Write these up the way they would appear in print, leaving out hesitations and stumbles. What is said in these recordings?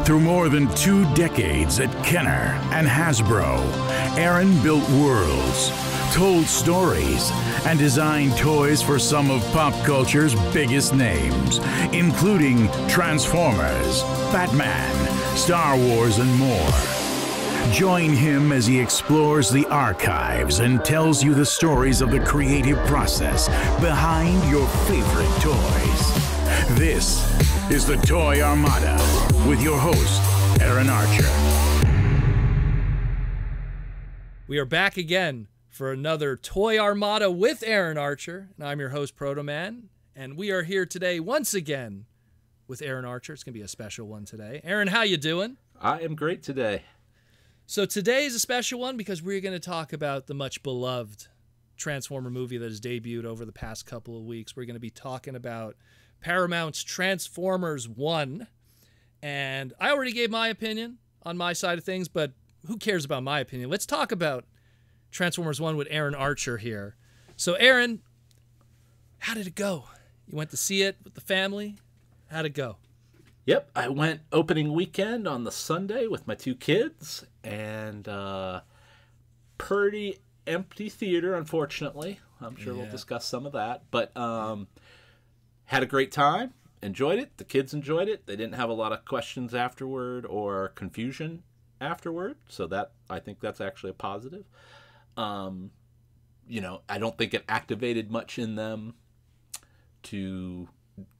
Through more than 2 decades at Kenner and Hasbro, Aaron built worlds, told stories, and designed toys for some of pop culture's biggest names, including Transformers, Batman, Star Wars, and more. Join him as he explores the archives and tells you the stories of the creative process behind your favorite toys. This is the Toy Armada with your host, Aaron Archer. We are back again for another Toy Armada with Aaron Archer, and I'm your host, Protoman, and we are here today once again with Aaron Archer. It's going to be a special one today. Aaron, how you doing? I am great today. So today is a special one because we're going to talk about the much-beloved Transformer movie that has debuted over the past couple of weeks. We're going to be talking about Paramount's Transformers 1, and I already gave my opinion on my side of things, but who cares about my opinion? Let's talk about Transformers 1 with Aaron Archer here. So Aaron, how did it go? You went to see it with the family? How'd it go? Yep, I went opening weekend on the Sunday with my 2 kids, and pretty empty theater, unfortunately. I'm sure we'll discuss some of that, but had a great time, enjoyed it. The kids enjoyed it. They didn't have a lot of questions afterward or confusion afterward, so that I think that's actually a positive. You know, I don't think it activated much in them to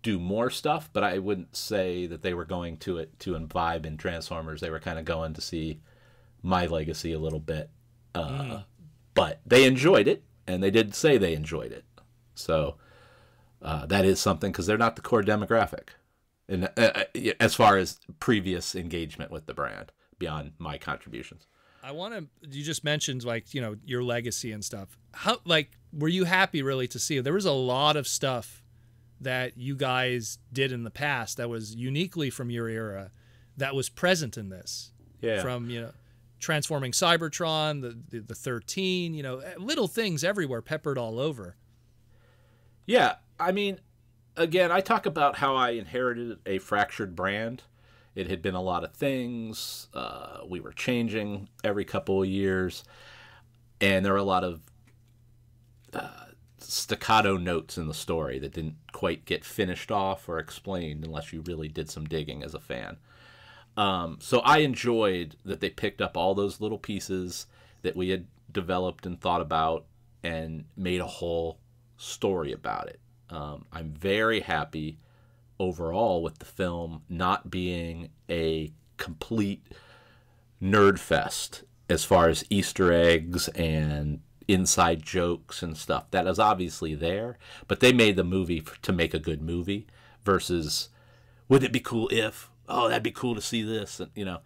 do more stuff, but I wouldn't say that they were going to it to imbibe in Transformers. They were kind of going to see my legacy a little bit. But they enjoyed it, and they did say they enjoyed it. So that is something, because they're not the core demographic and as far as previous engagement with the brand beyond my contributions. You just mentioned, like, you know, your legacy and stuff. How, like, were you happy really to see it? There was a lot of stuff that you guys did in the past that was uniquely from your era that was present in this. Yeah. From, you know, transforming Cybertron, the 13, you know, little things everywhere peppered all over. Yeah. I mean, again, I talk about how I inherited a fractured brand. It had been a lot of things. We were changing every couple of years, and there were a lot of staccato notes in the story that didn't quite get finished off or explained unless you really did some digging as a fan. So I enjoyed that they picked up all those little pieces that we had developed and thought about and made a whole story about it. I'm very happy overall with the film not being a complete nerd fest as far as Easter eggs and inside jokes and stuff. That is obviously there, but they made the movie to make a good movie versus, would it be cool if, oh, that'd be cool to see this, and, you know,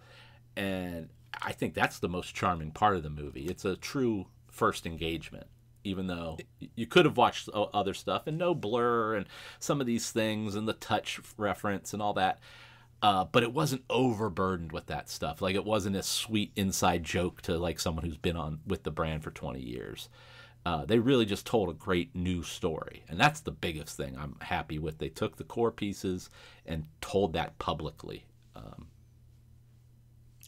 and I think that's the most charming part of the movie. It's a true first engagement, even though you could have watched other stuff and no blur and some of these things and the touch reference and all that. But it wasn't overburdened with that stuff. Like, it wasn't a sweet inside joke to, like, someone who's been on with the brand for 20 years. They really just told a great new story. And that's the biggest thing I'm happy with. They took the core pieces and told that publicly.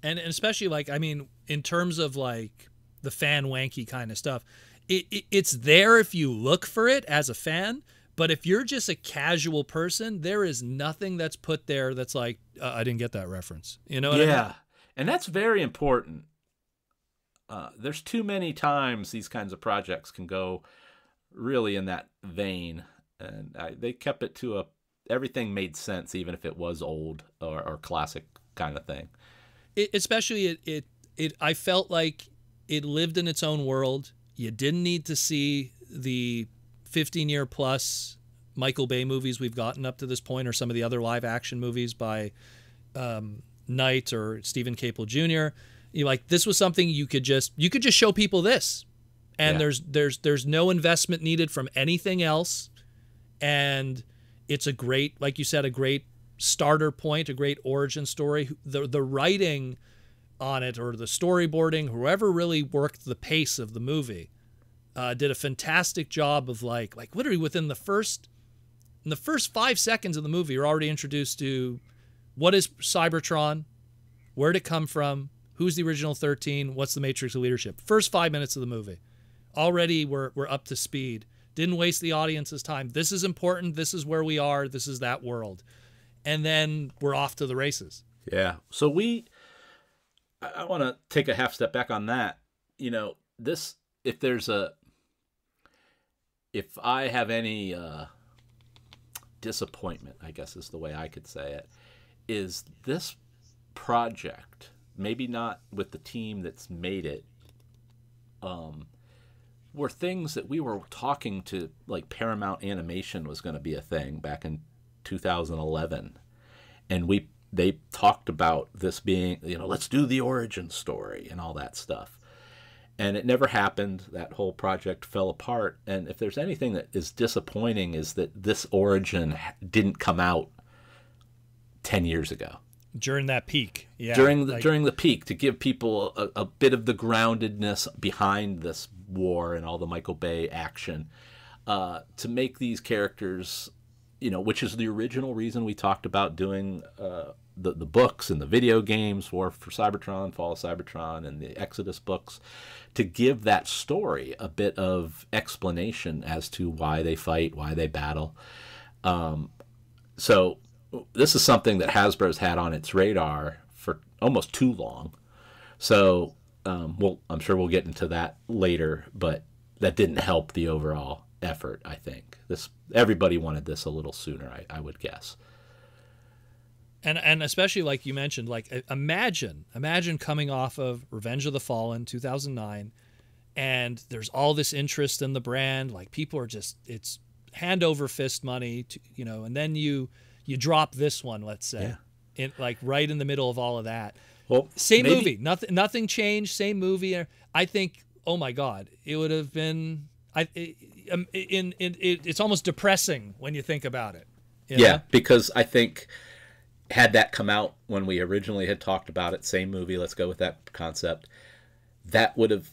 And especially, like, I mean, in terms of, like, the fan wanky kind of stuff, it's there if you look for it as a fan. But if you're just a casual person, there is nothing that's put there that's like, I didn't get that reference. You know what I mean? Yeah, and that's very important. There's too many times these kinds of projects can go really in that vein. And they kept it to everything made sense, even if it was old or classic kind of thing. I felt like it lived in its own world. You didn't need to see the 15-year plus Michael Bay movies we've gotten up to this point, or some of the other live action movies by Knight or Stephen Caple Jr. This was something you could just show people this, and there's no investment needed from anything else, and it's a great, like you said, a great starter point, a great origin story. The writing on it, or the storyboarding, whoever really worked the pace of the movie, did a fantastic job of like literally within the first 5 seconds of the movie, you're already introduced to what is Cybertron, Where'd it come from? Who's the original 13? What's the matrix of leadership? First 5 minutes of the movie. Already we're up to speed. Didn't waste the audience's time. This is important. This is where we are. This is that world. And then we're off to the races. Yeah. So I want to take a half step back on that. You know, this, if I have any disappointment, I guess is the way I could say it, is this project, maybe not with the team that's made it, were things that we were talking to, like Paramount Animation was going to be a thing back in 2011. And they talked about this being, you know, let's do the origin story and all that stuff. And it never happened. That whole project fell apart. And if there's anything that is disappointing is that this origin didn't come out 10 years ago. During that peak. Yeah. During the peak, to give people a bit of the groundedness behind this war and all the Michael Bay action, to make these characters, you know, which is the original reason we talked about doing the books and the video games, War for Cybertron, Fall of Cybertron, and the Exodus books, to give that story a bit of explanation as to why they fight, why they battle. So this is something that Hasbro's had on its radar for almost too long. So I'm sure we'll get into that later, but that didn't help the overall effort, I think. Everybody wanted this a little sooner, I would guess. And especially like you mentioned, like imagine coming off of Revenge of the Fallen 2009, and there's all this interest in the brand, like people are just, it's hand over fist money, you know, and then you drop this one, let's say, like right in the middle of all of that. Well, same movie, nothing changed, same movie. I think, oh my God, it would have been, it's almost depressing when you think about it. You know? Because I think had that come out when we originally had talked about it, same movie, let's go with that concept, that would have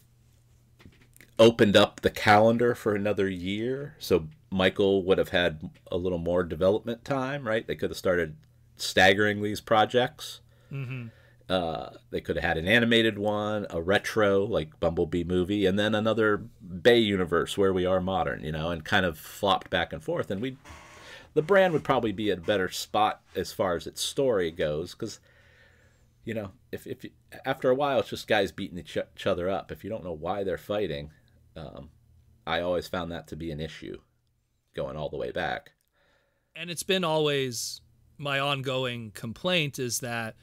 opened up the calendar for another year. So Michael would have had a little more development time, right? They could have started staggering these projects. Mm-hmm. They could have had an animated one, a retro, like Bumblebee movie, and then another Bay universe where we are modern, you know, and kind of flopped back and forth. And the brand would probably be at a better spot as far as its story goes, because, you know, if after a while it's just guys beating each other up. If you don't know why they're fighting, I always found that to be an issue going all the way back. And it's been always my ongoing complaint is that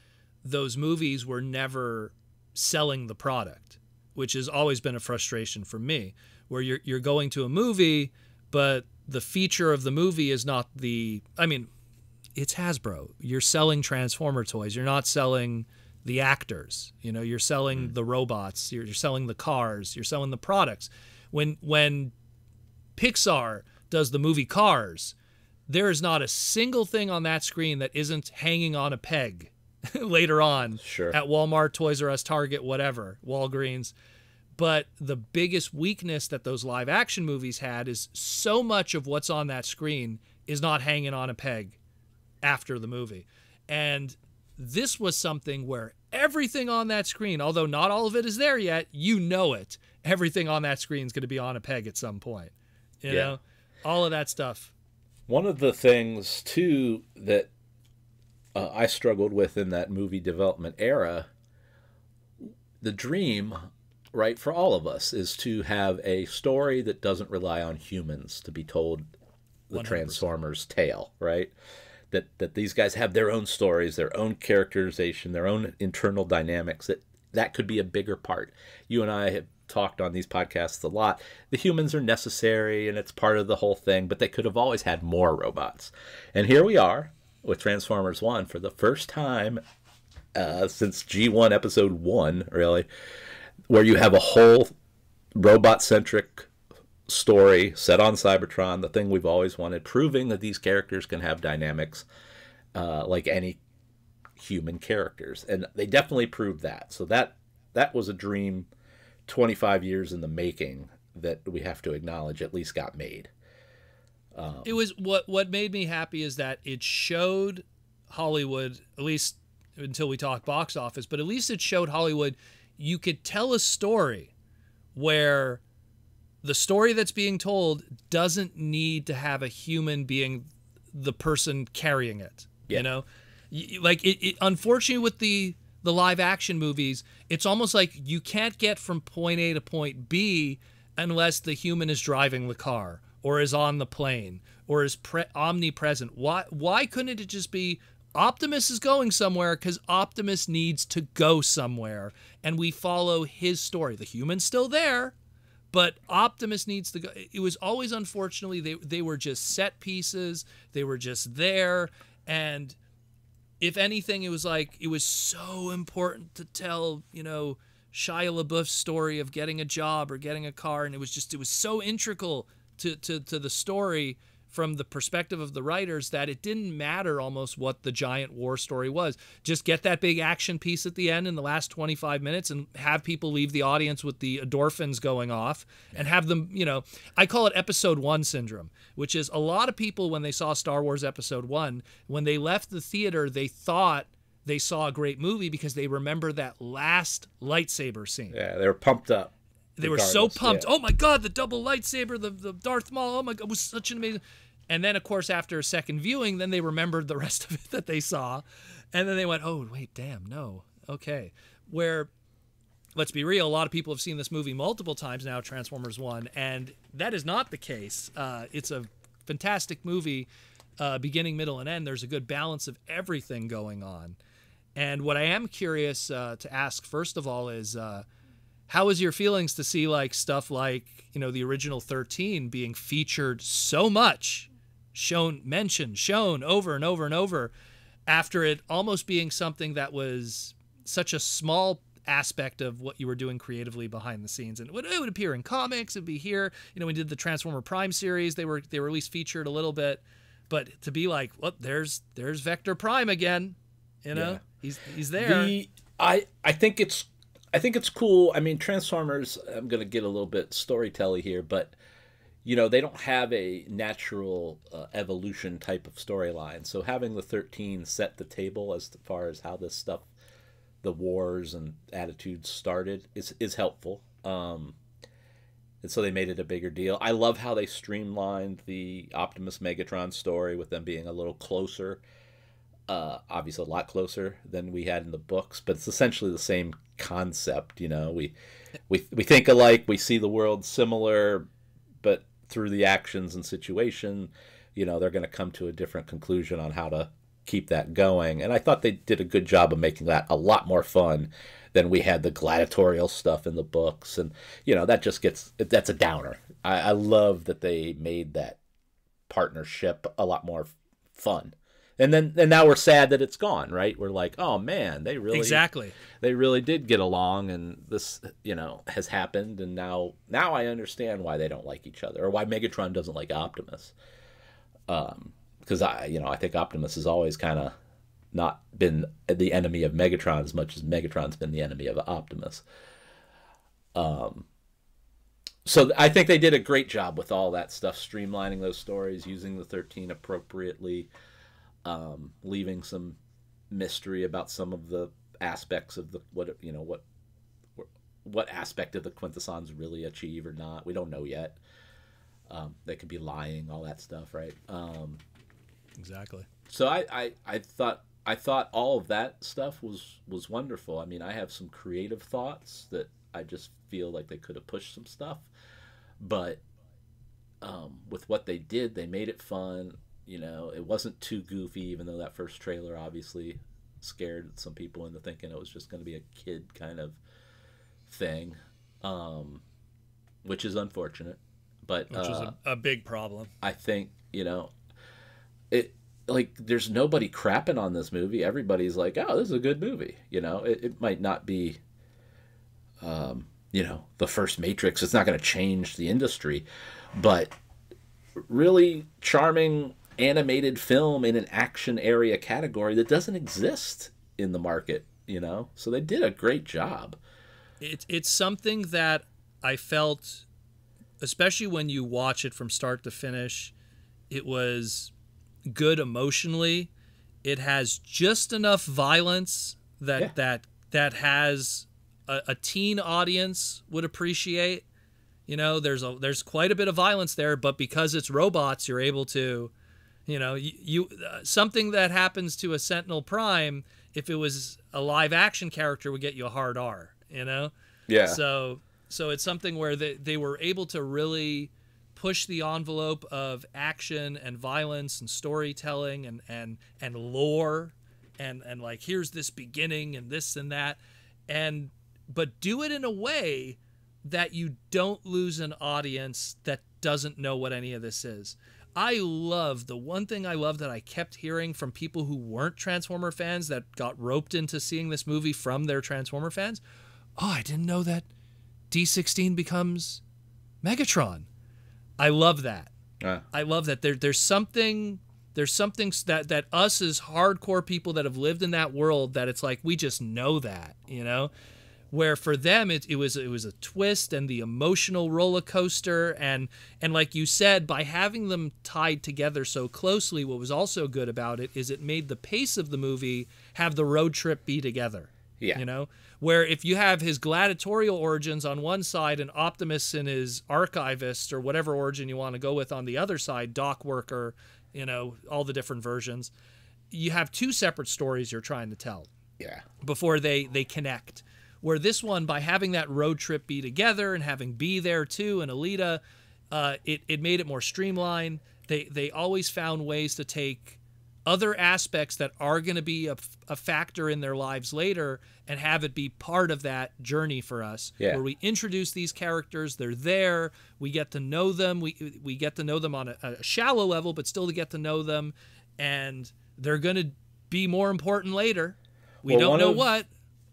those movies were never selling the product, which has always been a frustration for me, where you're going to a movie, but the feature of the movie is not it's Hasbro. You're selling Transformer toys. You're not selling the actors. You know, you're selling the robots. You're selling the cars. You're selling the products. When Pixar does the movie Cars, there is not a single thing on that screen that isn't hanging on a peg later on at Walmart, Toys R Us, Target, whatever, Walgreens. But the biggest weakness that those live action movies had is so much of what's on that screen is not hanging on a peg after the movie. And this was something where everything on that screen, although not all of it is there yet, you know it. Everything on that screen is going to be on a peg at some point. You know, all of that stuff. One of the things, too, that I struggled with in that movie development era, the dream, right, for all of us, is to have a story that doesn't rely on humans to be told the 100%. Transformers tale, right? That these guys have their own stories, their own characterization, their own internal dynamics, that could be a bigger part. You and I have talked on these podcasts a lot. The humans are necessary and it's part of the whole thing, but they could have always had more robots. And here we are with Transformers 1 for the first time since G1 episode 1, really, where you have a whole robot-centric story set on Cybertron, the thing we've always wanted, proving that these characters can have dynamics like any human characters. And they definitely proved that. So that was a dream 25 years in the making that we have to acknowledge at least got made. It was what made me happy is that it showed Hollywood, at least until we talk box office, but at least it showed Hollywood you could tell a story where the story that's being told doesn't need to have a human being the person carrying it. Yeah. You know, like it unfortunately with the live action movies, it's almost like you can't get from point A to point B unless the human is driving the car or is on the plane or is omnipresent. Why couldn't it just be Optimus is going somewhere because Optimus needs to go somewhere, and we follow his story. The human's still there, but Optimus needs to go. It was always, unfortunately, they were just set pieces. They were just there, and if anything, it was like it was so important to tell, you know, Shia LaBeouf's story of getting a job or getting a car, and it was so integral to the story from the perspective of the writers that it didn't matter almost what the giant war story was. Just get that big action piece at the end in the last 25 minutes and have people leave the audience with the endorphins going off and have them, you know, I call it episode 1 syndrome, which is a lot of people when they saw Star Wars episode 1, when they left the theater, they thought they saw a great movie because they remember that last lightsaber scene. Yeah, they were pumped up. They were so pumped. Yeah. Oh my God, the double lightsaber, the Darth Maul. Oh my God, it was such an amazing. And then, of course, after a second viewing, then they remembered the rest of it that they saw. And then they went, oh, wait, damn, no. Okay. Where, let's be real, a lot of people have seen this movie multiple times now, Transformers 1, and that is not the case. It's a fantastic movie, beginning, middle, and end. There's a good balance of everything going on. And what I am curious to ask, first of all, is how was your feelings to see like stuff like, you know, the original 13 being featured so much, shown over and over and over, after it almost being something that was such a small aspect of what you were doing creatively behind the scenes? And it would appear in comics, it'd be here. You know, we did the Transformer Prime series, they were at least featured a little bit, but to be like, well, there's Vector Prime again, you know, yeah. he's there. I think it's cool. I mean, Transformers, I'm going to get a little bit storytelly here, but, you know, they don't have a natural evolution type of storyline. So having the 13 set the table as far as how this stuff, the wars and attitudes started, is helpful. And so they made it a bigger deal. I love how they streamlined the Optimus Megatron story with them being a little closer. Obviously a lot closer than we had in the books, but it's essentially the same concept. You know, we think alike, we see the world similar, but through the actions and situation, you know, they're going to come to a different conclusion on how to keep that going. And I thought they did a good job of making that a lot more fun than we had the gladiatorial stuff in the books. And, you know, that's a downer. I love that they made that partnership a lot more fun. And now we're sad that it's gone, right? We're like, oh man, they really did get along, and this, you know, has happened, and now I understand why they don't like each other, or why Megatron doesn't like Optimus. Because I think Optimus has always kind of not been the enemy of Megatron as much as Megatron's been the enemy of Optimus. So I think they did a great job with all that stuff, streamlining those stories, using the 13 appropriately. Leaving some mystery about some of the aspects of what aspect of the Quintessons really achieve or not. We don't know yet. They could be lying, all that stuff, right? Exactly. So I thought all of that stuff was wonderful. I mean, I have some creative thoughts that I just feel like they could have pushed some stuff, but with what they did, they made it fun. You know, it wasn't too goofy, even though that first trailer obviously scared some people into thinking it was just going to be a kid kind of thing, which is unfortunate. But which is a big problem. I think, you know, it like there's nobody crapping on this movie. Everybody's like, oh, this is a good movie. You know, it might not be, you know, the first Matrix. It's not going to change the industry, but really charming animated film in an action area category that doesn't exist in the market, you know? So they did a great job. It's something that I felt, especially when you watch it from start to finish, it was good emotionally. It has just enough violence that has a teen audience would appreciate. You know, there's quite a bit of violence there, but because it's robots, you're able to, you know, something that happens to a Sentinel Prime, if it was a live action character, would get you a hard R, you know? Yeah. So it's something where they were able to really push the envelope of action and violence and storytelling and lore and like, here's this beginning and this and that, but do it in a way that you don't lose an audience that doesn't know what any of this is. The one thing I love that I kept hearing from people who weren't Transformer fans that got roped into seeing this movie from their Transformer fans. Oh, I didn't know that D16 becomes Megatron. I love that. I love that. There's something that us as hardcore people that have lived in that world, that it's like, we just know that, you know? Where for them it was a twist and the emotional roller coaster, and like you said, by having them tied together so closely, what was also good about it is it made the pace of the movie have the road trip be together. Yeah. You know, where if you have his gladiatorial origins on one side and Optimus and his archivist or whatever origin you want to go with on the other side, dock worker, you know, all the different versions, you have two separate stories you're trying to tell. Yeah. Before they connect. Where this one, by having that road trip be together and having B there too and Alita, it made it more streamlined. They always found ways to take other aspects that are going to be a factor in their lives later and have it be part of that journey for us. Yeah. Where we introduce these characters, they're there, we get to know them, we get to know them on a shallow level, but still to get to know them, and they're going to be more important later. We don't know what.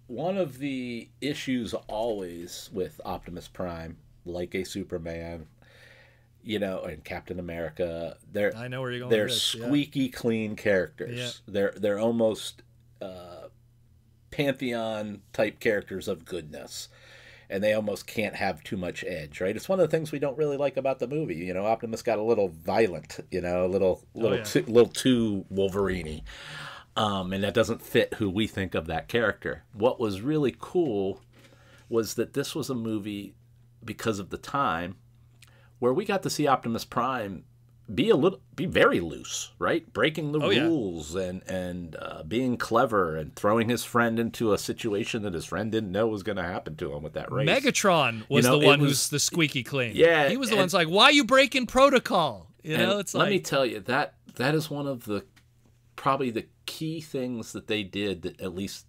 One of the issues always with Optimus Prime, like a Superman, you know, and Captain America, I know where you're going. They're with this, squeaky clean characters. Yeah. They're almost pantheon type characters of goodness, and they almost can't have too much edge, right? It's one of the things we don't really like about the movie. You know, Optimus got a little violent, you know, a little too Wolverine-y. And that doesn't fit who we think of that character. What was really cool was that this was a movie, because of the time, where we got to see Optimus Prime be very loose, right? Breaking the rules and being clever and throwing his friend into a situation that his friend didn't know was going to happen to him with that race. Megatron was the one who's the squeaky clean. Yeah, he was the one that's like, "Why are you breaking protocol?" You know, it's like. Let me tell you, that is one of the probably the key things that they did that at least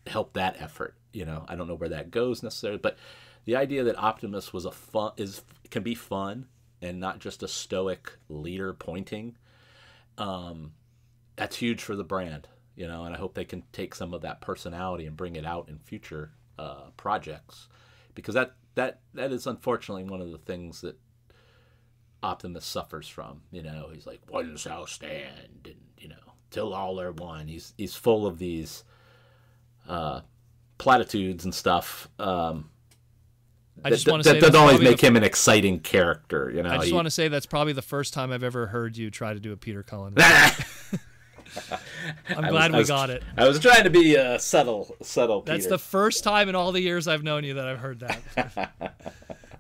helped that effort. You know, I don't know where that goes necessarily, but the idea that Optimus was can be fun and not just a stoic leader pointing, that's huge for the brand, you know, and I hope they can take some of that personality and bring it out in future projects, because that is unfortunately one of the things that Optimus suffers from. You know, he's like, one shall stand, and, you know, till all are one. He's full of these platitudes and stuff. I just want to say that always make him an exciting character. You know, I just want to say that's probably the first time I've ever heard you try to do a Peter Cullen. I'm glad we got it. I was trying to be subtle. That's Peter. the first time in all the years I've known you that I've heard that.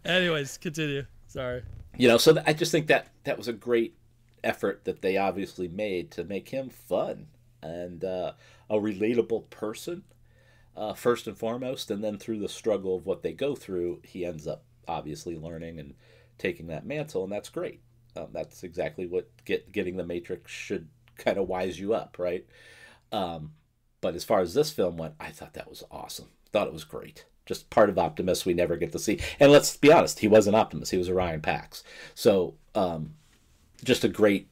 Anyways, continue. Sorry. You know, so I just think that was a great effort that they obviously made to make him fun and a relatable person, first and foremost, and then through the struggle of what they go through, he ends up obviously learning and taking that mantle, and that's great. That's exactly what getting the Matrix should kind of wise you up, right? But as far as this film went, I thought that was awesome. Thought it was great. Just part of Optimus we never get to see. And let's be honest, he wasn't Optimus. He was Orion Pax. So just a great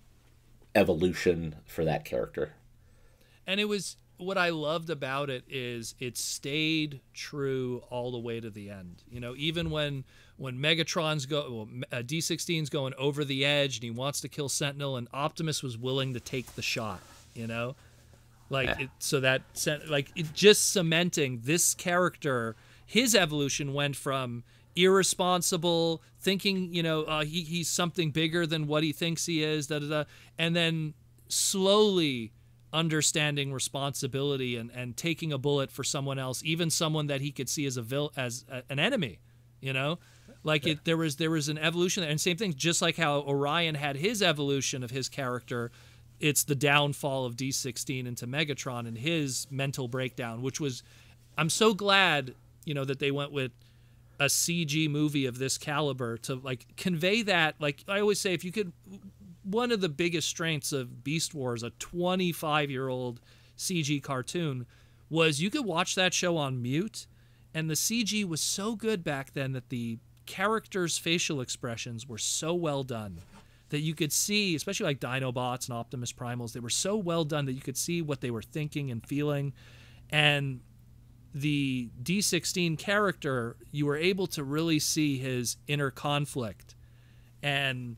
evolution for that character. And it was, what I loved about it is it stayed true all the way to the end. You know, even when Megatron's D16's going over the edge and he wants to kill Sentinel, and Optimus was willing to take the shot, you know? Like, it just cementing this character. His evolution went from irresponsible, thinking, you know, he's something bigger than what he thinks he is, and then slowly understanding responsibility and taking a bullet for someone else, even someone that he could see as an enemy, you know, like there was an evolution. And same thing, just like how Orion had his evolution of his character, it's the downfall of D16 into Megatron and his mental breakdown, which was, I'm so glad, you know, that they went with a CG movie of this caliber to like convey that. Like I always say, if you could, one of the biggest strengths of Beast Wars, a 25-year-old CG cartoon, was you could watch that show on mute, and the CG was so good back then that the characters' facial expressions were so well done that you could see, especially like Dinobots and Optimus Primals, they were so well done that you could see what they were thinking and feeling. And the D16 character, you were able to really see his inner conflict and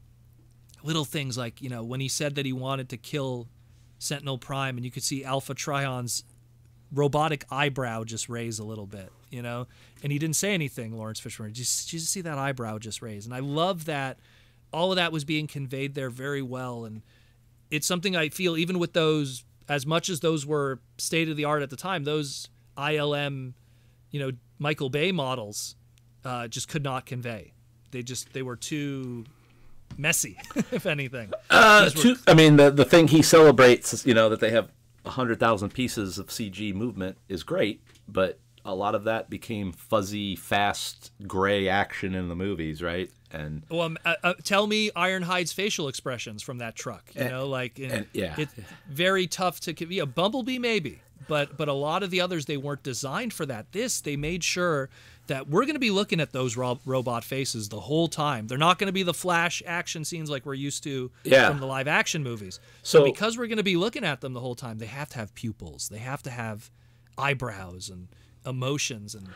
little things like, you know, when he said that he wanted to kill Sentinel Prime, and you could see Alpha Trion's robotic eyebrow just raise a little bit, you know, and he didn't say anything, Lawrence Fishburne. Did you just see that eyebrow just raise? And I love that all of that was being conveyed there very well. And it's something I feel, even with those, as much as those were state of the art at the time, those ILM, you know, Michael Bay models just could not convey. They were too messy, if anything. I mean, the thing he celebrates, you know, that they have 100,000 pieces of CG movement is great, but a lot of that became fuzzy, fast, gray action in the movies, right? And well, tell me Ironhide's facial expressions from that truck. You know, like it's very tough to. Yeah, Bumblebee maybe, but a lot of the others, they weren't designed for that. They made sure that we're going to be looking at those robot faces the whole time. They're not going to be the flash action scenes like we're used to from the live action movies. So because we're going to be looking at them the whole time, they have to have pupils. They have to have eyebrows and emotions and.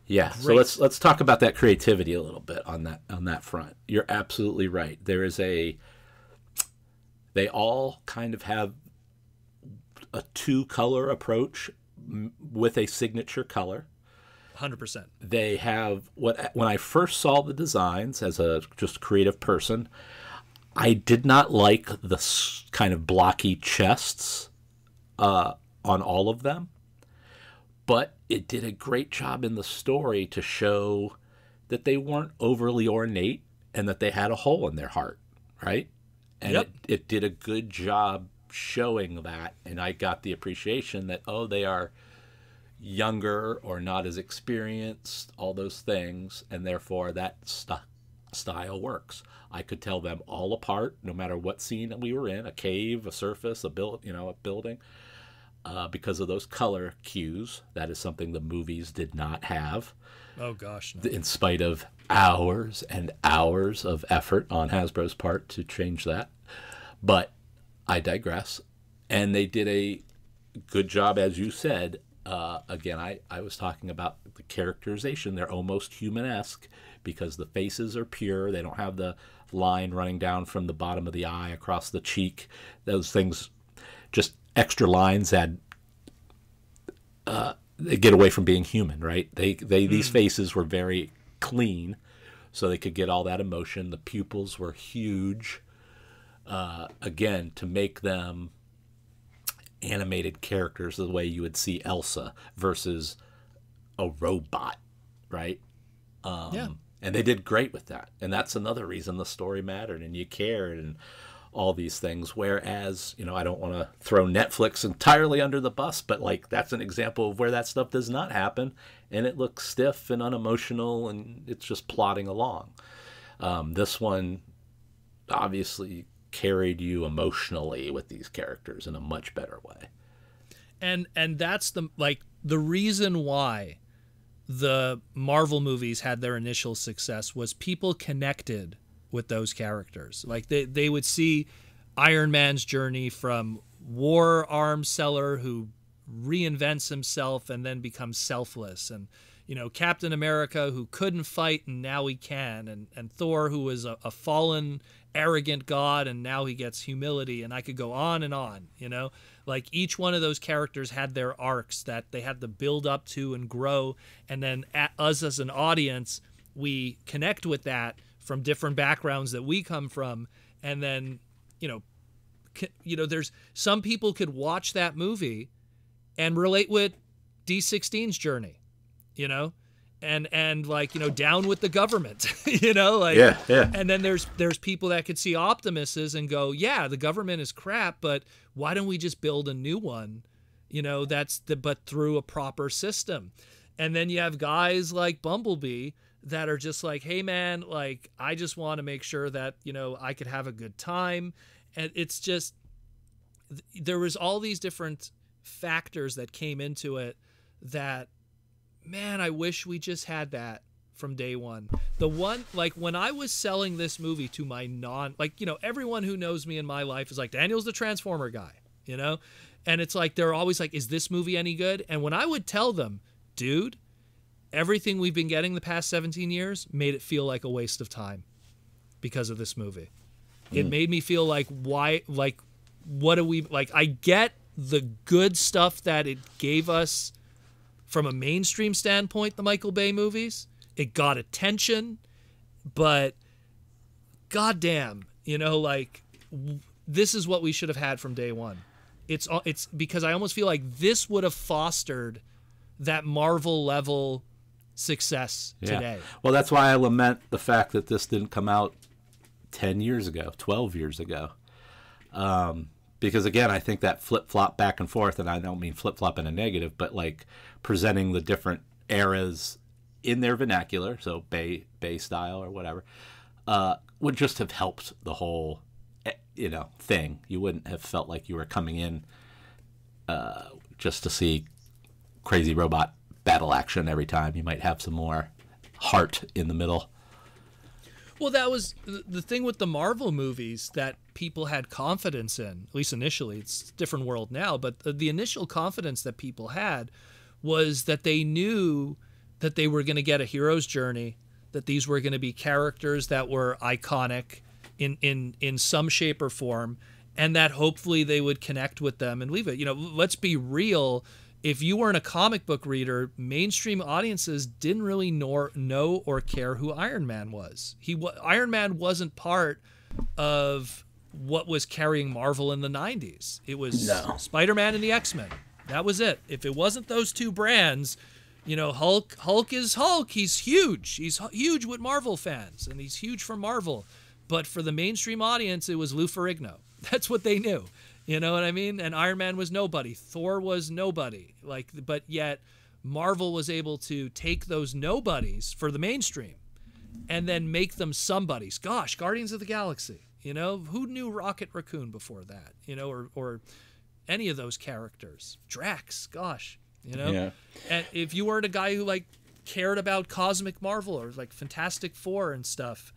Yeah, great. So let's talk about that creativity a little bit on that front. You're absolutely right. They all kind of have a 2-color approach with a signature color. 100%. They have when I first saw the designs as a just creative person, I did not like the kind of blocky chests on all of them. But it did a great job in the story to show that they weren't overly ornate and that they had a hole in their heart, right? And it did a good job showing that, and I got the appreciation that, they are younger or not as experienced, all those things, and therefore that style works. I could tell them all apart, no matter what scene we were in, a cave, a surface, a building. Because of those color cues. That is something the movies did not have. Oh, gosh. No. In spite of hours and hours of effort on Hasbro's part to change that. But I digress. And they did a good job, as you said. Again, I was talking about the characterization. They're almost human-esque because the faces are pure. They don't have the line running down from the bottom of the eye across the cheek. Those things just... extra lines they get away from being human, right? These faces were very clean, so they could get all that emotion. The pupils were huge, again, to make them animated characters the way you would see Elsa versus a robot, right? And they did great with that, and that's another reason the story mattered and you cared and all these things. Whereas, I don't want to throw Netflix entirely under the bus, but like that's an example of where that stuff does not happen, and it looks stiff and unemotional, and it's just plodding along. This one obviously carried you emotionally with these characters in a much better way. And that's the reason why the Marvel movies had their initial success was people connected with those characters. Like they would see Iron Man's journey from war arms seller who reinvents himself and then becomes selfless, and Captain America who couldn't fight and now he can, and Thor who was a fallen arrogant god and now he gets humility, and I could go on and on. Like each one of those characters had their arcs that they had to build up to and grow, and then us as an audience, we connect with that from different backgrounds that we come from, and then there's some people could watch that movie and relate with D16's journey, and like, down with the government, and then there's people that could see Optimuses and go, yeah, the government is crap, but why don't we just build a new one, but through a proper system. And then you have guys like Bumblebee that are just like, hey man, like, I just want to make sure that, I could have a good time. And it's just, there was all these different factors that came into it that, man, I wish we just had that from day one. The one, like, when I was selling this movie to my everyone who knows me in my life is like, Daniel's the Transformer guy, and it's like, they're always like, is this movie any good? And when I would tell them, dude, everything we've been getting the past 17 years made it feel like a waste of time because of this movie. It made me feel like, why, like, what do we, like, I get the good stuff that it gave us from a mainstream standpoint, the Michael Bay movies. It got attention, but goddamn, this is what we should have had from day one. It's because I almost feel like this would have fostered that Marvel level success today. Well, that's why I lament the fact that this didn't come out 10 years ago, 12 years ago. Because again, I think that flip-flop back and forth, and I don't mean flip-flop in a negative, but like presenting the different eras in their vernacular, so Bay style or whatever, would just have helped the whole, thing. You wouldn't have felt like you were coming in just to see crazy robot battle action every time. You might have some more heart in the middle. Well, that was the thing with the Marvel movies that people had confidence in, at least initially. It's a different world now, but the initial confidence that people had was that they knew that they were going to get a hero's journey, that these were going to be characters that were iconic in some shape or form, and that hopefully they would connect with them and leave it. Let's be real. If you weren't a comic book reader, mainstream audiences didn't really know or care who Iron Man was. Iron Man wasn't part of what was carrying Marvel in the 90s. It was Spider-Man and the X-Men. That was it. If it wasn't those two brands, Hulk is Hulk. He's huge. He's huge with Marvel fans, and he's huge for Marvel. But for the mainstream audience, it was Lou Ferrigno. That's what they knew. You know what I mean? And Iron Man was nobody. Thor was nobody. But yet Marvel was able to take those nobodies for the mainstream and then make them somebodies. Gosh, Guardians of the Galaxy. Who knew Rocket Raccoon before that? Or any of those characters. Drax, gosh. Yeah. And if you weren't a guy who cared about Cosmic Marvel or Fantastic Four and stuff,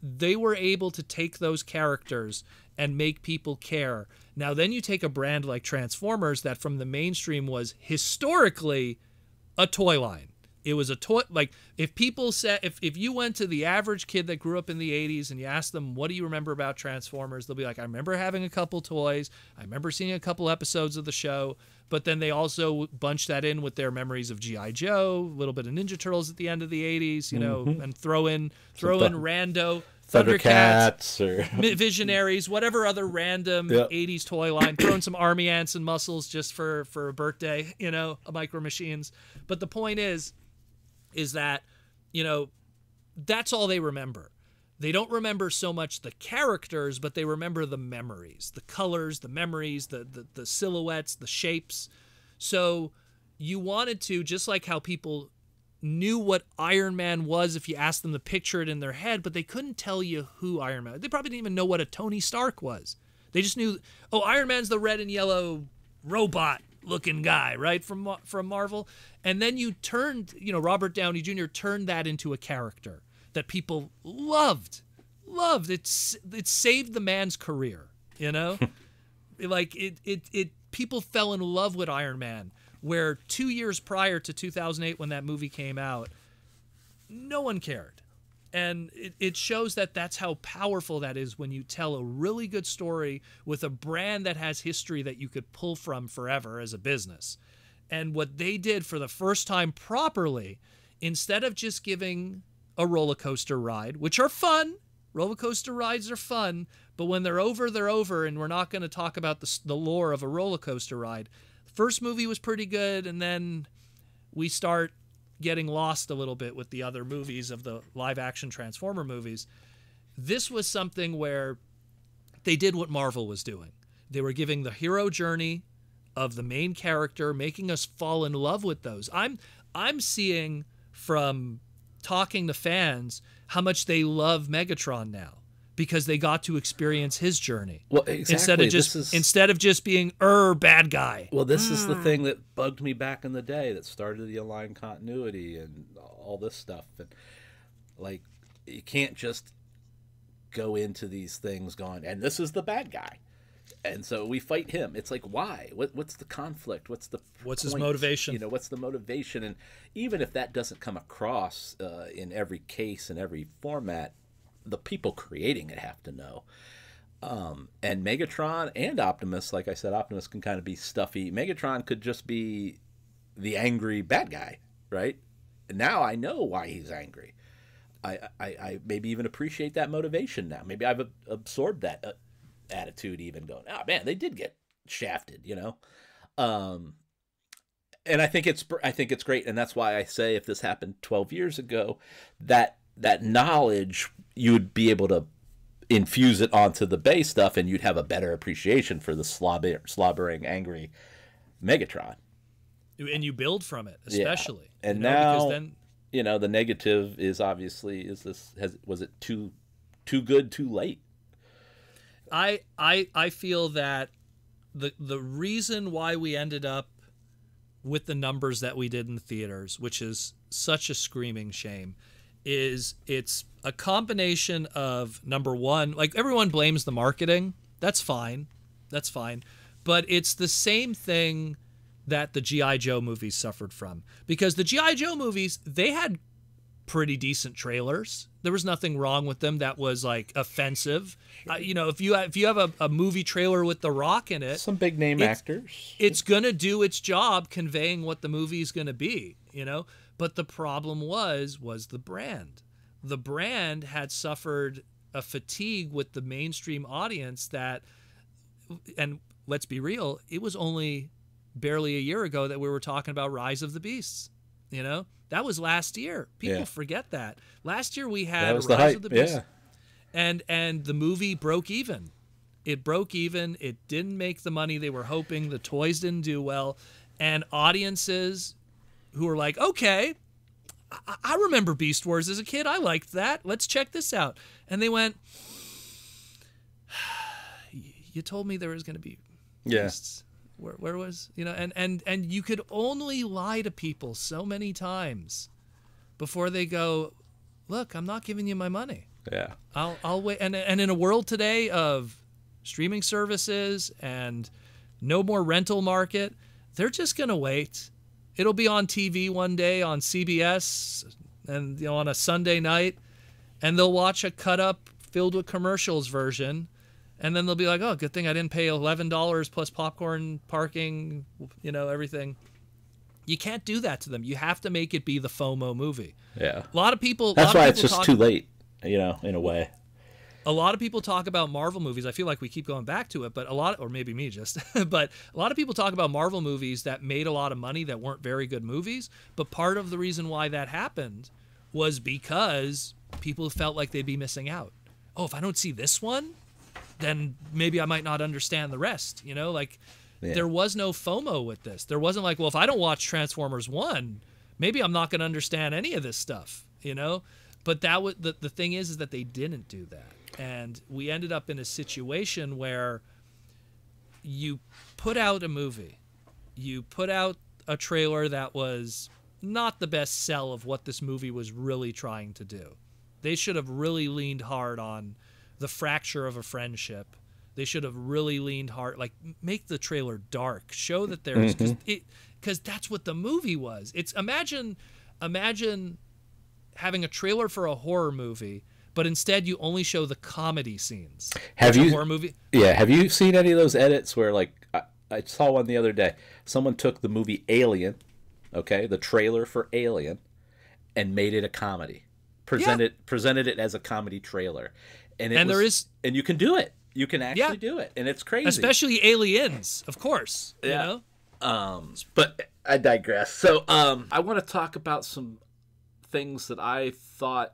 they were able to take those characters and make people care. Now, then you take a brand like Transformers that from the mainstream was historically a toy line. It was a toy, if people said, if you went to the average kid that grew up in the 80s and you asked them, what do you remember about Transformers? They'll be like, I remember having a couple toys. I remember seeing a couple episodes of the show. But then they also bunch that in with their memories of G.I. Joe, a little bit of Ninja Turtles at the end of the 80s, and throw in Rando, Thundercats, or Visionaries, whatever other random 80s toy line, throwing some Army Ants and Muscles just for a birthday, Micro Machines. But the point is that, that's all they remember. They don't remember so much the characters, but they remember the memories, the colors, the memories, the silhouettes, the shapes. So you wanted to, just like how people knew what Iron Man was if you asked them to picture it in their head, but they couldn't tell you who Iron Man was. They probably didn't even know what a Tony Stark was. They just knew, Iron Man's the red and yellow robot looking guy, right, from Marvel. And then you turned, Robert Downey Jr. turned that into a character that people loved. It saved the man's career, people fell in love with Iron Man, where 2 years prior to 2008, when that movie came out, no one cared. And it shows that that's how powerful that is when you tell a really good story with a brand that has history that you could pull from forever as a business. And what they did for the first time properly, instead of just giving a roller coaster ride, which are fun, Roller coaster rides are fun, but when they're over, they're over, and we're not going to talk about the lore of a roller coaster ride. The first movie was pretty good, and then we start getting lost a little bit with the other movies of the live-action Transformer movies. This was something where they did what Marvel was doing. They were giving the hero journey of the main character, making us fall in love with those. I'm seeing from talking to fans how much they love Megatron now because they got to experience his journey. Well, exactly. Instead of just being bad guy. Well, this is the thing that bugged me back in the day that started the aligned continuity and all this stuff. And like, you can't just go into these things going, and this is the bad guy, and so we fight him. It's like, why? What's the conflict? What's his motivation? You know, what's the motivation? And even if that doesn't come across in every case, in every format, the people creating it have to know. And Megatron and Optimus, like I said, Optimus can kind of be stuffy. Megatron could just be the angry bad guy, right? And now I know why he's angry. I maybe even appreciate that motivation now. Maybe I've absorbed that attitude, even going, oh man, they did get shafted, you know. And I think it's great, and that's why I say if this happened 12 years ago, that knowledge, you would be able to infuse it onto the Bay stuff, and you'd have a better appreciation for the slobbering, angry Megatron. And you build from it, especially. Yeah. And now, because then, you know, the negative is obviously was it too good, too late? I feel that the reason why we ended up with the numbers that we did in the theaters, which is such a screaming shame, is it's a combination of, number one, like everyone blames the marketing. That's fine. But it's the same thing that the G.I. Joe movies suffered from. Because the G.I. Joe movies, they had pretty decent trailers. There was nothing wrong with them that was like offensive. You know, if you have a movie trailer with The Rock in it, some big name actors, it's gonna do its job conveying what the movie is gonna be. You know, but the problem was the brand. The brand had suffered a fatigue with the mainstream audience that, and let's be real, it was only barely a year ago that we were talking about Rise of the Beasts. You know, that was last year. People forget that. Last year we had Rise of the Beasts. Yeah. And the movie broke even. It broke even. It didn't make the money they were hoping. The toys didn't do well. And audiences who were like, okay, I remember Beast Wars as a kid. I liked that. Let's check this out. And they went, you told me there was going to be beasts. Where was, you know, and you could only lie to people so many times before they go, look, I'm not giving you my money. Yeah. I'll wait. And in a world today of streaming services and no more rental market, they're just going to wait. It'll be on TV one day on CBS and, you know, on a Sunday night, and they'll watch a cut up filled with commercials version. And then they'll be like, oh, good thing I didn't pay $11 plus popcorn, parking, you know, everything. You can't do that to them. You have to make it be the FOMO movie. Yeah. A lot of people... That's why it's just too late, you know, in a way. A lot of people talk about Marvel movies. I feel like we keep going back to it, but or maybe me just, but a lot of people talk about Marvel movies that made a lot of money that weren't very good movies. But part of the reason why that happened was because people felt like they'd be missing out. Oh, if I don't see this one, then maybe I might not understand the rest, you know? Like, there was no FOMO with this. There wasn't like, well, if I don't watch Transformers 1, maybe I'm not going to understand any of this stuff, you know? But that was the thing is that they didn't do that. And we ended up in a situation where you put out a movie, you put out a trailer that was not the best sell of what this movie was really trying to do. They should have really leaned hard on the fracture of a friendship. They should have really leaned hard, like make the trailer dark, show that there's, because that's what the movie was. It's imagine having a trailer for a horror movie, but instead you only show the comedy scenes. Have you horror movie? Yeah, have you seen any of those edits where, like, I saw one the other day. Someone took the movie Alien, okay, the trailer for Alien, and made it a comedy. presented it as a comedy trailer, and and you can do it. You can actually do it, and it's crazy. Especially Aliens, of course. Yeah. You know? But I digress. So I want to talk about some things that I thought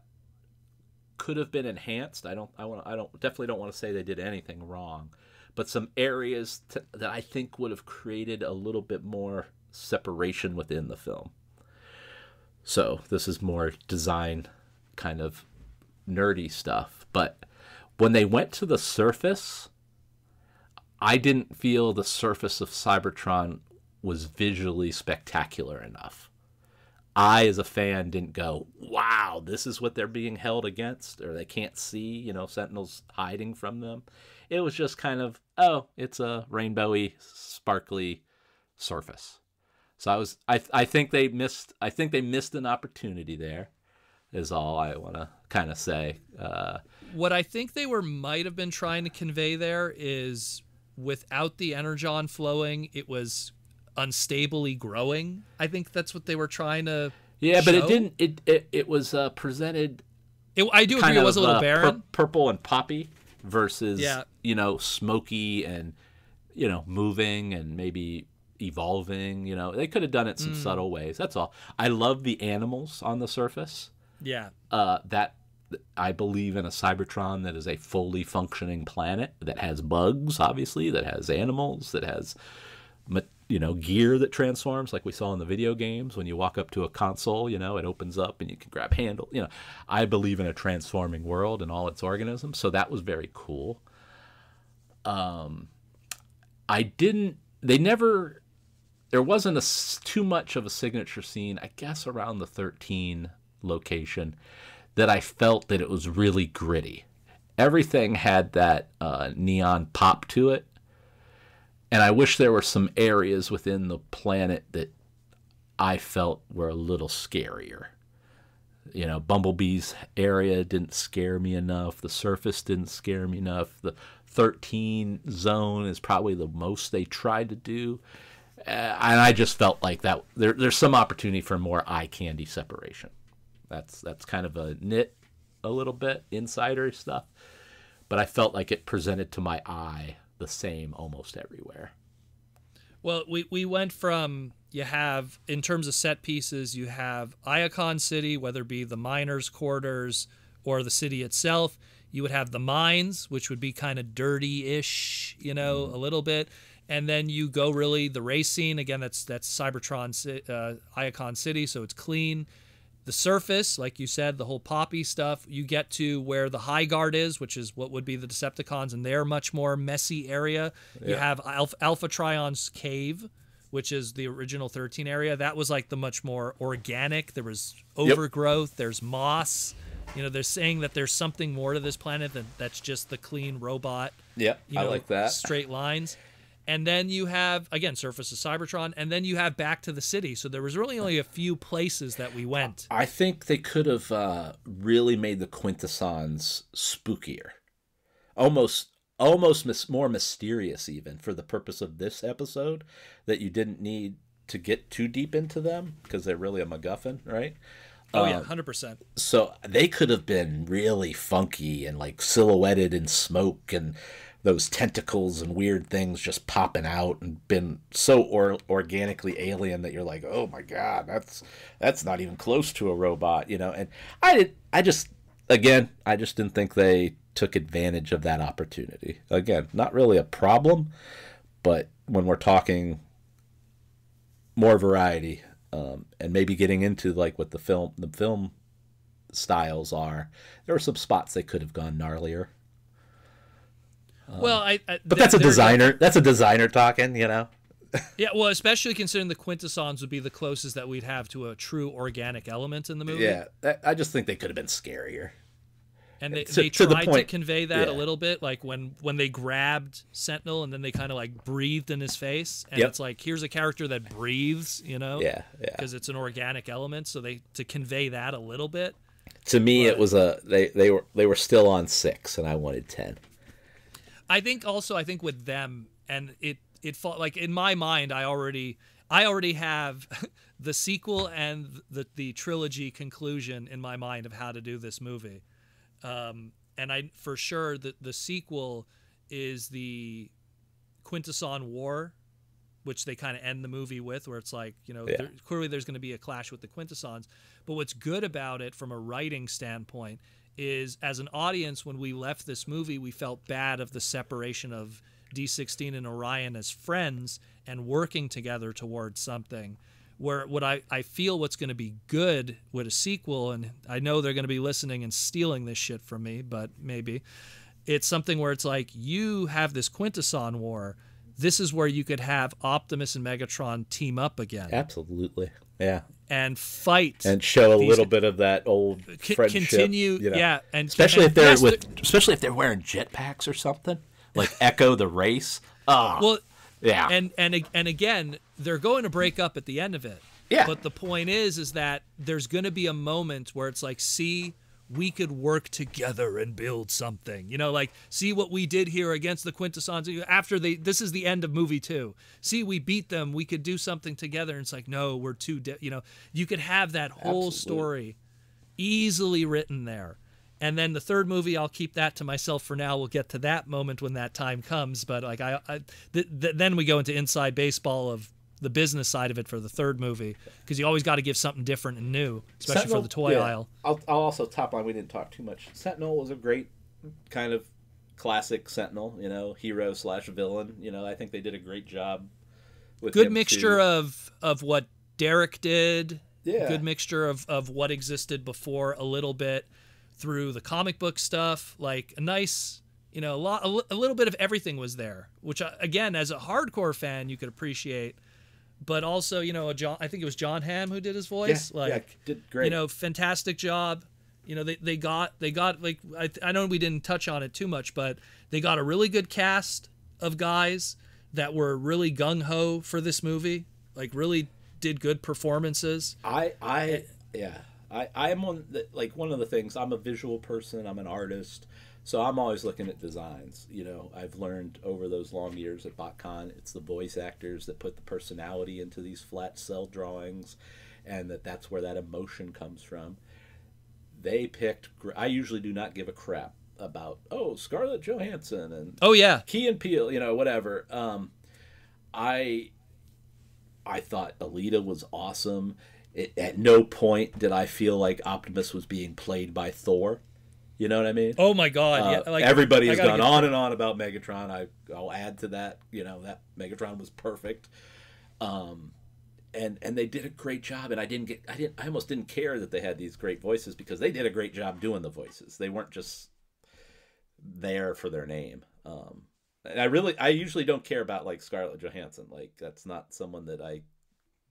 could have been enhanced. I definitely don't want to say they did anything wrong, but some areas that I think would have created a little bit more separation within the film. So this is more design kind of nerdy stuff, but when they went to the surface, I didn't feel the surface of Cybertron was visually spectacular enough. I, as a fan, didn't go, wow, this is what they're being held against, or they can't see, Sentinels hiding from them. It was just kind of, oh, it's a rainbowy, sparkly surface. So I think they missed an opportunity there, is all I want to kind of say. What I think they might have been trying to convey there is, without the energon flowing, it was unstably growing. I think that's what they were trying to show. But it didn't. It was presented. I do agree. It was a little barren, purple and poppy versus smoky and moving and maybe evolving. They could have done it some subtle ways. That's all. I love the animals on the surface. Yeah. That I believe in a Cybertron that is a fully functioning planet that has bugs, obviously, that has animals, that has gear that transforms, like we saw in the video games. When you walk up to a console, it opens up and you can grab handle. I believe in a transforming world and all its organisms, so that was very cool. There wasn't too much of a signature scene, I guess, around the 13 location that I felt that it was really gritty. Everything had that neon pop to it. And I wish there were some areas within the planet that I felt were a little scarier. Bumblebee's area didn't scare me enough. The surface didn't scare me enough. The 13 zone is probably the most they tried to do. And I just felt like that there's some opportunity for more eye candy separation. That's kind of a nit a little bit, insider stuff. But I felt like it presented to my eye the same almost everywhere. Well, we went from, you have, in terms of set pieces, you have Iacon City, whether it be the miners' quarters or the city itself. You would have the mines, which would be kind of dirty-ish, a little bit. And then you go really the race scene. Again, that's Cybertron Iacon City, so it's clean. The surface, like you said, the whole poppy stuff, you get to where the High Guard is, which is what would be the Decepticons, and they're much more messy area. Yeah. You have Alpha Trion's cave, which is the original 13 area. That was like the much more organic. There was overgrowth. There's moss. They're saying that there's something more to this planet that's just the clean robot. Yeah, I like that. Straight lines. And then you have, again, surface of Cybertron, and then you have back to the city. So there was really only a few places that we went. I think they could have really made the Quintessons spookier. Almost more mysterious, even, for the purpose of this episode, that you didn't need to get too deep into them, because they're really a MacGuffin, right? Oh, yeah, 100%. So they could have been really funky and, like, silhouetted in smoke and those tentacles and weird things just popping out, and been so organically alien that you're like, oh my god, that's not even close to a robot, And I just didn't think they took advantage of that opportunity. Again, not really a problem, but when we're talking more variety, and maybe getting into like what the film styles are, there were some spots they could have gone gnarlier. Well, but that's a designer. That's a designer talking, Yeah, well, especially considering the Quintessons would be the closest that we'd have to a true organic element in the movie. Yeah, I just think they could have been scarier. And they tried to convey that a little bit, like when they grabbed Sentinel and then they kind of like breathed in his face, and it's like, here's a character that breathes, Yeah. Because it's an organic element, so to convey that a little bit. To me, it was they were still on 6, and I wanted 10. I think with them, and it felt like, in my mind, I I already have the sequel and the trilogy conclusion in my mind of how to do this movie. And I for sure the sequel is the Quintesson War, which they kind of end the movie with, where it's like, clearly there's going to be a clash with the Quintessons. But what's good about it from a writing standpoint is, as an audience, when we left this movie, we felt bad of the separation of D16 and Orion as friends and working together towards something. Where what I feel what's going to be good with a sequel, and I know they're going to be listening and stealing this shit from me, but maybe it's something where it's like, you have this Quintesson War. This is where you could have Optimus and Megatron team up again. Absolutely. Yeah. And fight. And show a little bit of that old friendship. Continue. Yeah. And especially if they're wearing jetpacks or something. Like Echo the Race. Oh. Well, yeah. And again, they're going to break up at the end of it. Yeah. But the point is that there's going to be a moment where it's like, see, we could work together and build something. Like, see what we did here against the Quintessons. After this is the end of movie 2. See, we beat them. We could do something together. And it's like, no, we're too you could have that whole story easily written there. And then the third movie, I'll keep that to myself for now. We'll get to that moment when that time comes. But like then we go into inside baseball of the business side of it for the third movie, because you always got to give something different and new, especially Sentinel, for the toy aisle. I'll also top line. We didn't talk too much. Sentinel was a great kind of classic Sentinel, hero / villain. I think they did a great job with good him mixture too. of what Derek did. Yeah. Good mixture of what existed before, a little bit through the comic book stuff, like a nice, a little bit of everything was there, which again, as a hardcore fan, you could appreciate. But also, I think it was John Hamm who did his voice. Yeah, did great. Fantastic job. They got like, I know we didn't touch on it too much, but they got a really good cast of guys that were really gung ho for this movie. Like, really did good performances. I am one of the things. I'm a visual person. I'm an artist. So I'm always looking at designs. I've learned over those long years at BotCon, it's the voice actors that put the personality into these flat cell drawings, and that's where that emotion comes from. They picked. I usually do not give a crap about Scarlett Johansson and Key and Peele, whatever. I thought Alita was awesome. At no point did I feel like Optimus was being played by Thor. You know what I mean? Oh my God! Everybody has gone on and on about Megatron. I'll add to that. That Megatron was perfect, and they did a great job. And I almost didn't care that they had these great voices, because they did a great job doing the voices. They weren't just there for their name. And I usually don't care about like Scarlett Johansson. Like, that's not someone that I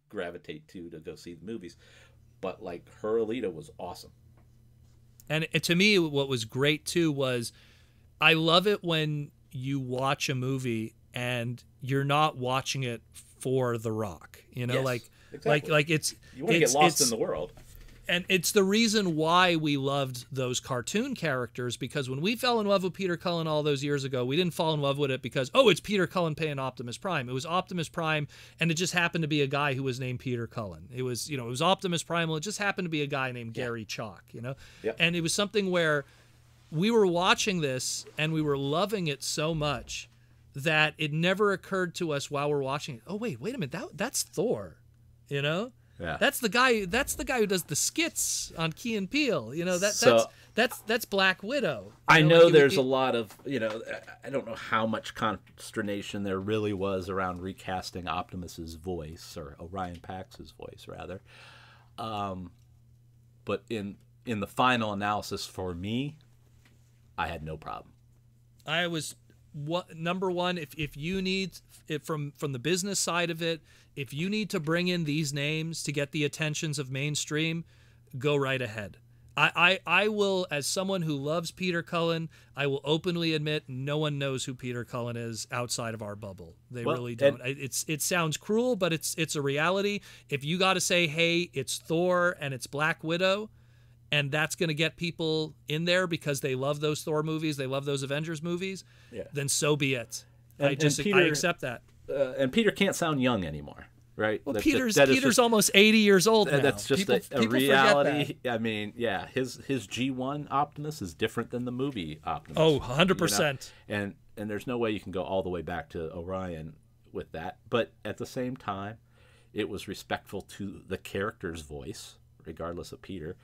gravitate to go see the movies. But like, her Alita was awesome. And to me, what was great too was, I love it when you watch a movie and you're not watching it for The Rock. Yes, exactly. like it's, you want to get lost in the world. And it's the reason why we loved those cartoon characters, because when we fell in love with Peter Cullen all those years ago, we didn't fall in love with it because, it's Peter Cullen playing Optimus Prime. It was Optimus Prime, and it just happened to be a guy who was named Peter Cullen. It was, it was Optimus Prime, well, it just happened to be a guy named Gary Chalk, Yep. And it was something where we were watching this and we were loving it so much that it never occurred to us while we're watching it, wait a minute, that's Thor, Yeah. That's the guy who does the skits on Key and Peele. That's Black Widow. I know there's a lot of, I don't know how much consternation there really was around recasting Optimus's voice, or Orion Pax's voice rather. But in the final analysis for me, I had no problem. I was number one, if you need from the business side of it, if you need to bring in these names to get the attentions of mainstream, go right ahead. I will, as someone who loves Peter Cullen, I will openly admit no one knows who Peter Cullen is outside of our bubble. They really don't. It sounds cruel, but it's a reality. If you got to say, hey, it's Thor and it's Black Widow, and that's going to get people in there because they love those Thor movies, they love those Avengers movies, then so be it. I accept that. And Peter can't sound young anymore. right? Well, Peter's Peter's almost 80 years old now. That's just people a reality. Forget that. I mean, yeah, his G1 Optimus is different than the movie Optimus. Oh, 100%. And there's no way you can go all the way back to Orion with that. But at the same time, it was respectful to the character's voice, regardless of Peter,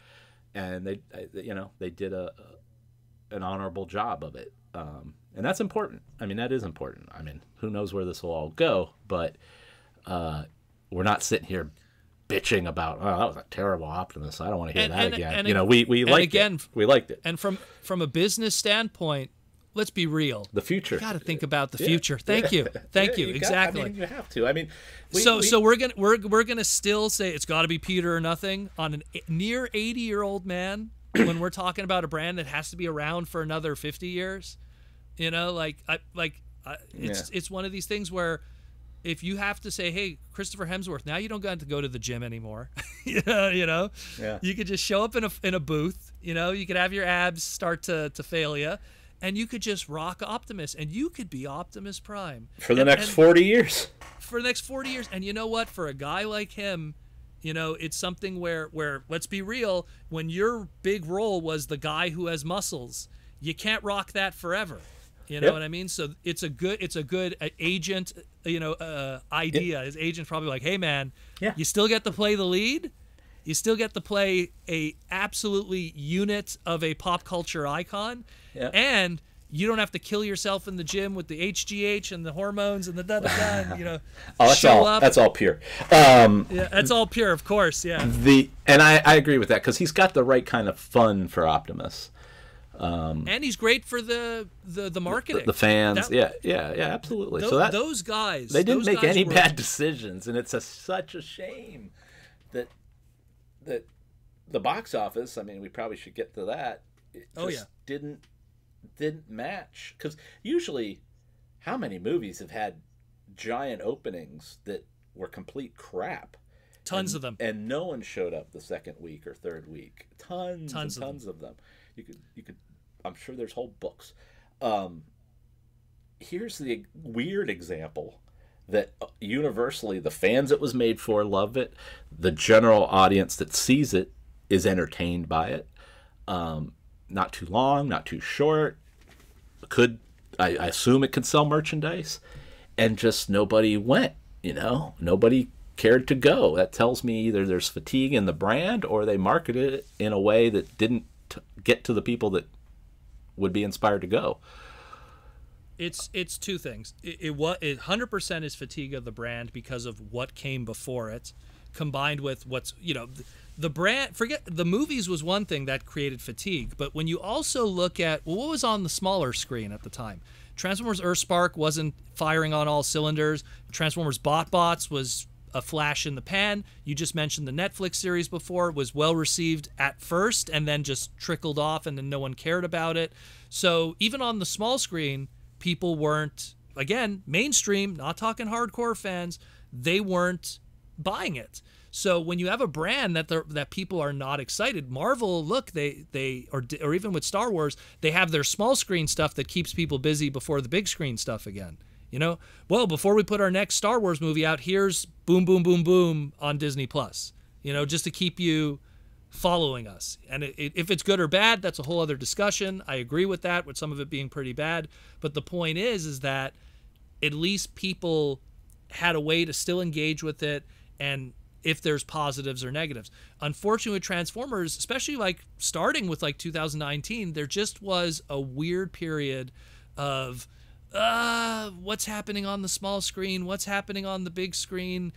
and they did an honorable job of it. And that's important. I mean, that is important. I mean, who knows where this will all go, but we're not sitting here bitching about, oh, that was a terrible Optimus. I don't want to hear that again. We liked it. We liked it. And from a business standpoint, let's be real. The future. You got to think about the future. Thank you. Thank you. Exactly. You have to. I mean, so we're gonna still say it's got to be Peter or nothing on a near 80-year-old man when we're talking about a brand that has to be around for another 50 years. It's one of these things where if you have to say, hey, Christopher Hemsworth, now you don't got to go to the gym anymore. You could just show up in a booth. You could have your abs start to fail you, and you could just rock Optimus, and you could be Optimus Prime for the next 40 years. For the next 40 years, and you know what? For a guy like him, it's something where let's be real. When your big role was the guy who has muscles, you can't rock that forever. You know what I mean? So it's a good agent, idea. His agent's probably like, hey man, you still get to play the lead. You still get to play a absolutely unit of a pop culture icon, and you don't have to kill yourself in the gym with the HGH and the hormones and the da-da-da, and, show up. That's all pure. That's all pure, of course, yeah. And I agree with that, because he's got the right kind of fun for Optimus. And he's great for the marketing. The fans, absolutely. Those guys, they didn't make any bad decisions, and it's such a shame that the box office, I mean, we probably should get to that. Didn't match, because usually, how many movies have had giant openings that were complete crap? Tons of them, and no one showed up the second week or third week. Tons of them. You could. I'm sure there's whole books. Here's the weird example that universally the fans it was made for love it. The general audience that sees it is entertained by it. Not too long, not too short. I assume it could sell merchandise, and just nobody went. Nobody cared to go. That tells me either there's fatigue in the brand, or they marketed it in a way that didn't get to the people that would be inspired to go. It's two things. It 100% is fatigue of the brand because of what came before it, combined with what's the brand. Forget the movies was one thing that created fatigue, but when you also look at what was on the smaller screen at the time, Transformers Earthspark wasn't firing on all cylinders. Transformers BotBots was a flash in the pan. You just mentioned the Netflix series before. It was well received at first and then just trickled off, and then no one cared about it. So even on the small screen, people weren't, again, mainstream, not talking hardcore fans, they weren't buying it. So when you have a brand that people are not excited, Marvel, look, or even with Star Wars, they have their small screen stuff that keeps people busy before the big screen stuff again. Well, before we put our next Star Wars movie out, here's boom, boom, boom, boom on Disney Plus, just to keep you following us. And if it's good or bad, that's a whole other discussion. I agree with that, with some of it being pretty bad. But the point is that at least people had a way to still engage with it, and if there's positives or negatives. Unfortunately, with Transformers, especially starting with 2019, there just was a weird period of what's happening on the small screen, what's happening on the big screen,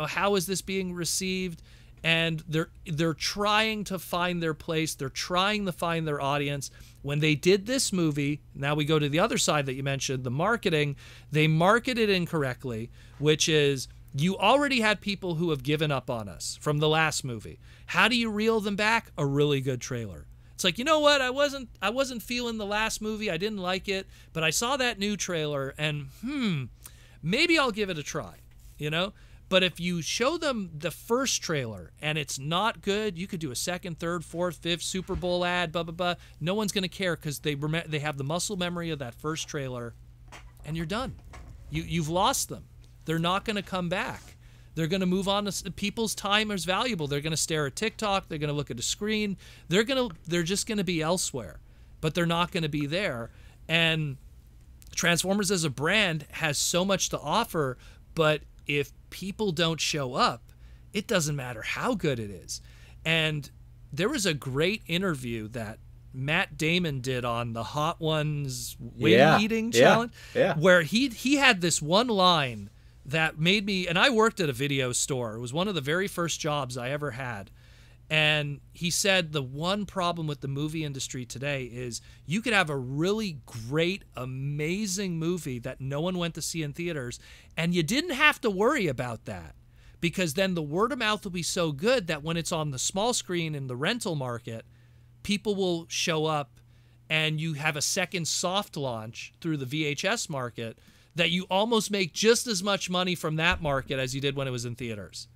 how is this being received? And they're trying to find their place, they're trying to find their audience. When they did this movie, now we go to the other side that you mentioned, the marketing, they marketed incorrectly, which is you already had people who have given up on us from the last movie. How do you reel them back? A really good trailer. It's like, you know what? I wasn't feeling the last movie. I didn't like it, but I saw that new trailer and maybe I'll give it a try, But if you show them the first trailer and it's not good, you could do a second, third, fourth, fifth Super Bowl ad, blah blah blah. No one's going to care because they have the muscle memory of that first trailer, and you're done. You've lost them. They're not going to come back. They're going to move on to people's time is valuable. They're going to stare at TikTok. They're going to look at a screen. They're just going to be elsewhere, but they're not going to be there. And Transformers as a brand has so much to offer, but if people don't show up, it doesn't matter how good it is. And there was a great interview that Matt Damon did on the Hot Ones wing eating challenge, where he had this one line that made me, and I worked at a video store. It was one of the very first jobs I ever had. And he said the one problem with the movie industry today is you could have a really great, amazing movie that no one went to see in theaters, and you didn't have to worry about that, because then the word of mouth will be so good that when it's on the small screen in the rental market, people will show up, and you have a second soft launch through the VHS market that you almost make just as much money from that market as you did when it was in theaters.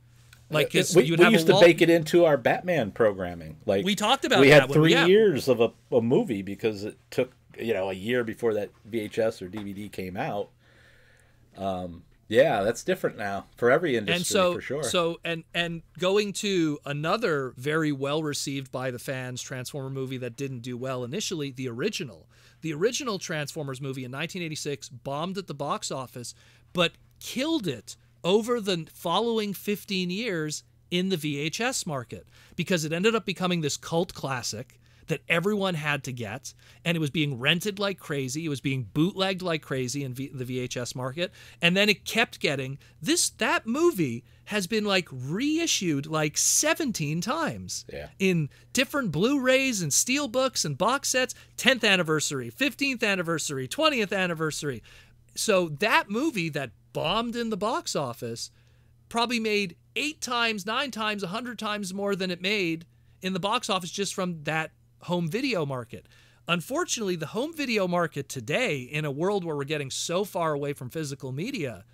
Like, we used to bake it into our Batman programming. Like, we talked about we that. had 3 years of a movie because it took a year before that VHS or DVD came out. Yeah, that's different now for every industry, for sure. So and going to another very well received by the fans Transformer movie that didn't do well initially, the original. The original Transformers movie in 1986 bombed at the box office, but killed it over the following 15 years in the VHS market, because it ended up becoming this cult classic that everyone had to get, and it was being rented like crazy. It was being bootlegged like crazy in the VHS market, and then it kept getting that movie has been like reissued like 17 times in different Blu-rays and steelbooks and box sets. 10th anniversary, 15th anniversary, 20th anniversary. So that movie that bombed in the box office probably made 8 times, 9 times, 100 times more than it made in the box office just from that home video market. Unfortunately, the home video market today, in a world where we're getting so far away from physical media,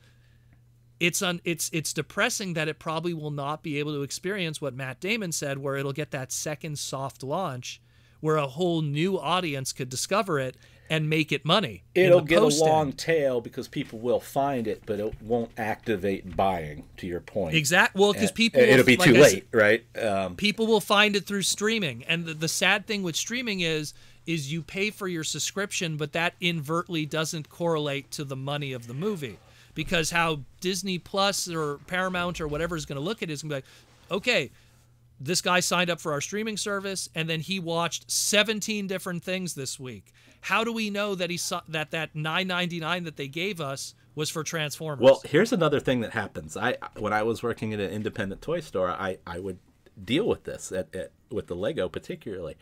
it's depressing that it probably will not be able to experience what Matt Damon said, where it'll get that second soft launch where a whole new audience could discover it and make it money. It'll get a long tail because people will find it, but it won't activate buying, to your point. Exactly. Well, because people... It'll be too late, right? People will find it through streaming. And the sad thing with streaming is you pay for your subscription, but that inadvertently doesn't correlate to the money of the movie. Because how Disney Plus or Paramount or whatever is going to look at it is going to be like, okay, this guy signed up for our streaming service, and then he watched 17 different things this week. How do we know that he saw that $9.99 that they gave us was for Transformers? Well, here's another thing that happens. When I was working at an independent toy store, I would deal with this with the Lego particularly.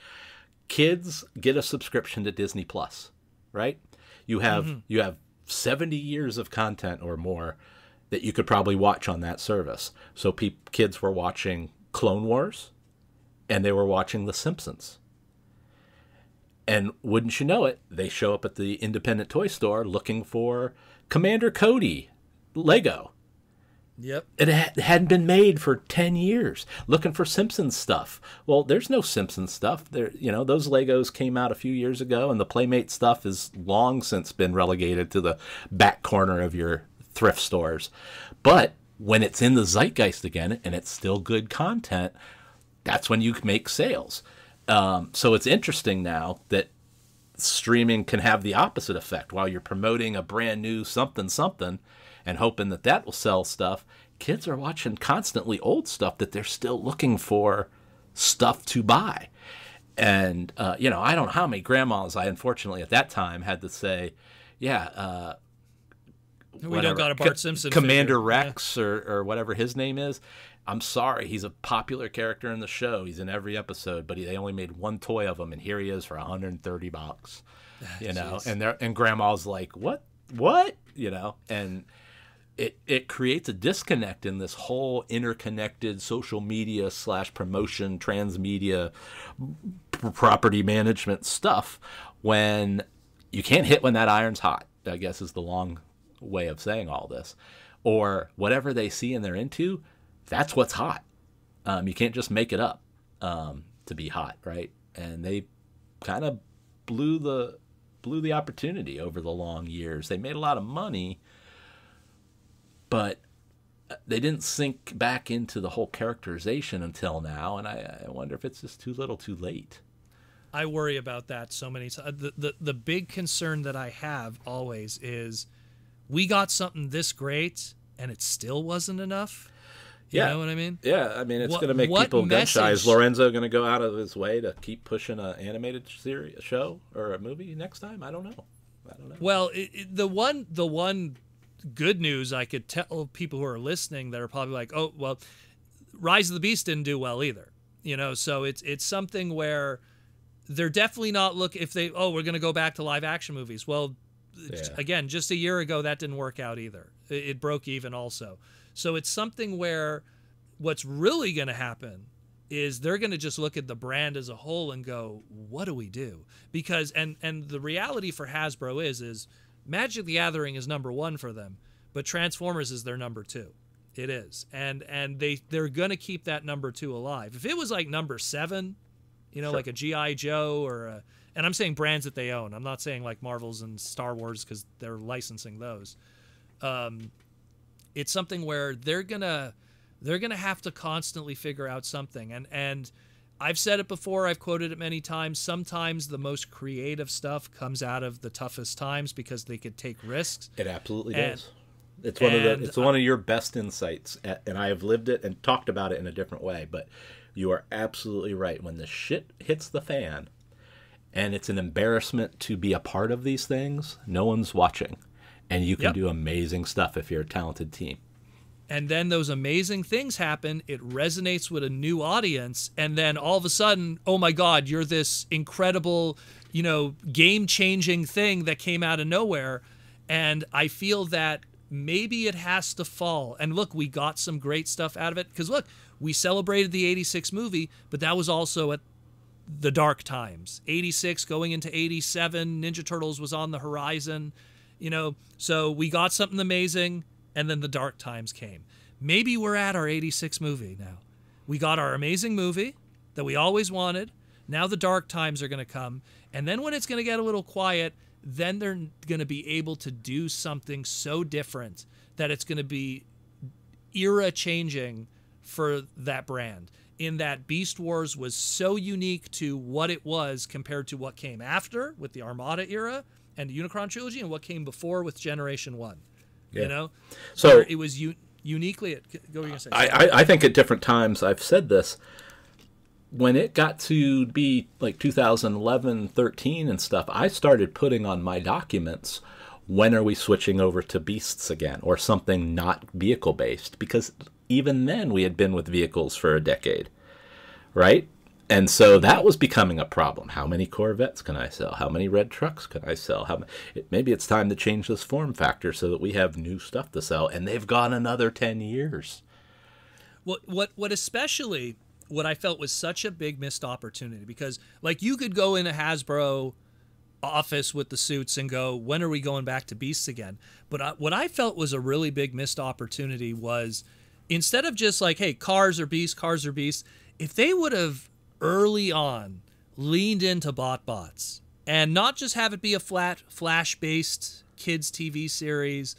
Kids get a subscription to Disney Plus, right? You have 70 years of content or more that you could probably watch on that service. So kids were watching Clone Wars, and they were watching The Simpsons. And wouldn't you know it, they show up at the independent toy store looking for Commander Cody Lego. Yep. It hadn't been made for 10 years, looking for Simpsons stuff. Well, there's no Simpsons stuff. Those Legos came out a few years ago, and the Playmate stuff is long since been relegated to the back corner of your thrift stores. But when it's in the zeitgeist again, and it's still good content, that's when you make sales. So it's interesting now that streaming can have the opposite effect. While you're promoting a brand new something and hoping that will sell stuff, kids are watching constantly old stuff that they're still looking for stuff to buy. And, I don't know how many grandmas I unfortunately at that time had to say, we don't got a Bart Simpson Commander figure. Rex or whatever his name is. I'm sorry, he's a popular character in the show. He's in every episode, but they only made one toy of him, and here he is for $130. And grandma's like, what? And it creates a disconnect in this whole interconnected social media / promotion, transmedia, property management stuff when you can't hit when that iron's hot, I guess is the long way of saying all this. Or whatever they see and they're into, that's what's hot. You can't just make it up to be hot, right? And they kind of blew the opportunity over the long years. They made a lot of money, but they didn't sink back into the whole characterization until now, and I wonder if it's just too little too late. I worry about that so many times. The big concern that I have always is we got something this great and it still wasn't enough. You know what I mean? Yeah, I mean, it's going to make people gun shy. Is Lorenzo going to go out of his way to keep pushing an animated series, a show, or a movie next time? I don't know. Well, the one good news I could tell people who are listening that are probably like, oh, well, Rise of the Beast didn't do well either. You know, so it's something where they're definitely not we're going to go back to live action movies. Well, again, just a year ago, that didn't work out either. It broke even also. So it's something where what's really going to happen is they're going to just look at the brand as a whole and go, what do we do? Because, and the reality for Hasbro is Magic the Gathering is #1 for them, but Transformers is their #2. It is. And they're going to keep that #2 alive. If it was like #7, you know, like a G.I. Joe or and I'm saying brands that they own. I'm not saying like Marvels and Star Wars because they're licensing those. It's something where they're gonna have to constantly figure out something. And I've said it before, I've quoted it many times. Sometimes the most creative stuff comes out of the toughest times because they could take risks. It absolutely does. It's one of your best insights, and I have lived it and talked about it in a different way. But you are absolutely right. When the shit hits the fan, and it's an embarrassment to be a part of these things, no one's watching. And you can do amazing stuff if you're a talented team. And then those amazing things happen. It resonates with a new audience. And then all of a sudden, oh my God, you're this incredible, you know, game-changing thing that came out of nowhere. And I feel that maybe it has to fall. And look, we got some great stuff out of it. Because look, we celebrated the 86 movie, but that was also at the dark times. 86 going into 87, Ninja Turtles was on the horizon. You know, so we got something amazing, and then the dark times came. Maybe we're at our 86 movie now. We got our amazing movie that we always wanted. Now the dark times are going to come. And then when it's going to get a little quiet, then they're going to be able to do something so different that it's going to be era-changing for that brand. In that Beast Wars was so unique to what it was compared to what came after with the Armada era and the Unicron trilogy, and what came before with Generation 1. You know? So it was uniquely... Go what you say. I think at different times, I've said this, when it got to be like 2011, 13 and stuff, I started putting on my documents, when are we switching over to Beasts again, or something not vehicle-based? Because even then, we had been with vehicles for a decade, right? And so that was becoming a problem. How many Corvettes can I sell? How many red trucks can I sell? Maybe it's time to change this form factor so that we have new stuff to sell. And they've gone another 10 years. What especially what I felt was such a big missed opportunity, because like you could go in a Hasbro office with the suits and go, when are we going back to Beasts again? But what I felt was a really big missed opportunity was, instead of just like, hey, cars are beasts, if they would have early on leaned into BotBots and not just have it be a flat Flash-based kids TV series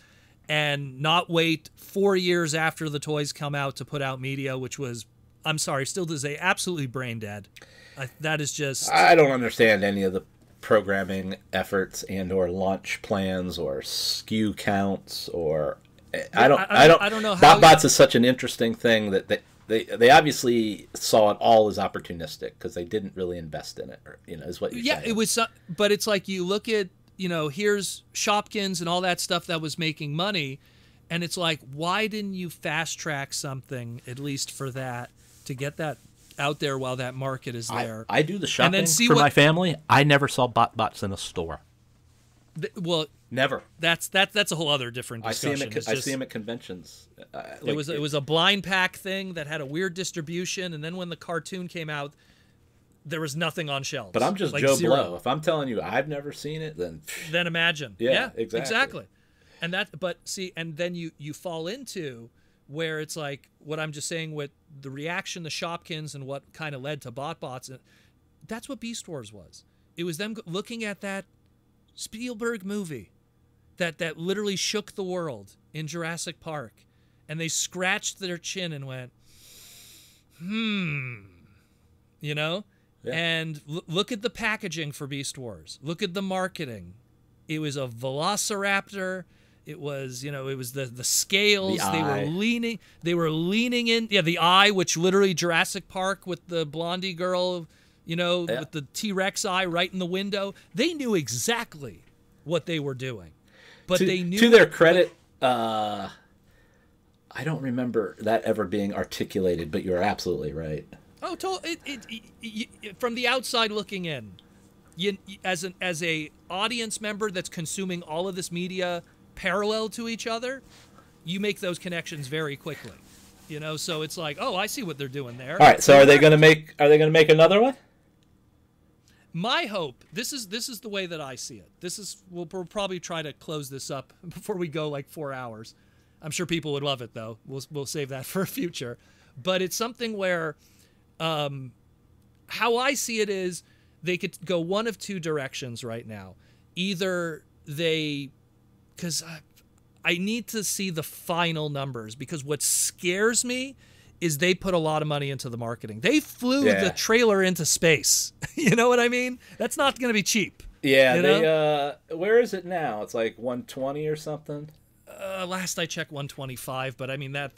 and not wait 4 years after the toys come out to put out media, which was, I'm sorry, still to this day, absolutely brain dead. That is just... I don't understand any of the programming efforts and or launch plans or SKU counts or... I don't know how... BotBots is such an interesting thing that they obviously saw it all as opportunistic because they didn't really invest in it, or, you know, is what you're saying. Yeah, it was, but it's like you look at, you know, here's Shopkins and all that stuff that was making money, and it's like, why didn't you fast track something at least for that to get that out there while that market is there? I do the shopping for my family. I never saw BotBots in a store. Well, never. That's a whole other different discussion. I see them at conventions. It was a blind pack thing that had a weird distribution, and then when the cartoon came out, there was nothing on shelves. But I'm just like Joe Blow. If I'm telling you I've never seen it, then imagine. Yeah, exactly. And then you fall into where it's like what I'm just saying with the reaction, the Shopkins, and what kind of led to BotBots. That's what Beast Wars was. It was them looking at that Spielberg movie that literally shook the world in Jurassic Park, and they scratched their chin and went, you know? Yeah. And look at the packaging for Beast Wars. Look at the marketing. It was a velociraptor. It was, you know, it was the scales. They were leaning in. Yeah, the eye, which literally Jurassic Park with the blondie girl, you know, with the T-Rex eye right in the window. They knew exactly what they were doing. But they knew, to their credit, I don't remember that ever being articulated, but you're absolutely right. Oh, from the outside looking in, as a audience member that's consuming all of this media parallel to each other, you make those connections very quickly. You know, so it's like, oh, I see what they're doing there. All right, so are they going to make another one? My hope, this is the way that I see it. We'll probably try to close this up before we go like 4 hours. I'm sure people would love it though. We'll save that for a future. But it's something where how I see it is they could go one of two directions right now. Either because I need to see the final numbers, because what scares me is they put a lot of money into the marketing. They flew the trailer into space. You know what I mean? That's not going to be cheap. Yeah, you know? Where is it now? It's like 120 or something. Last I checked, 125. But I mean that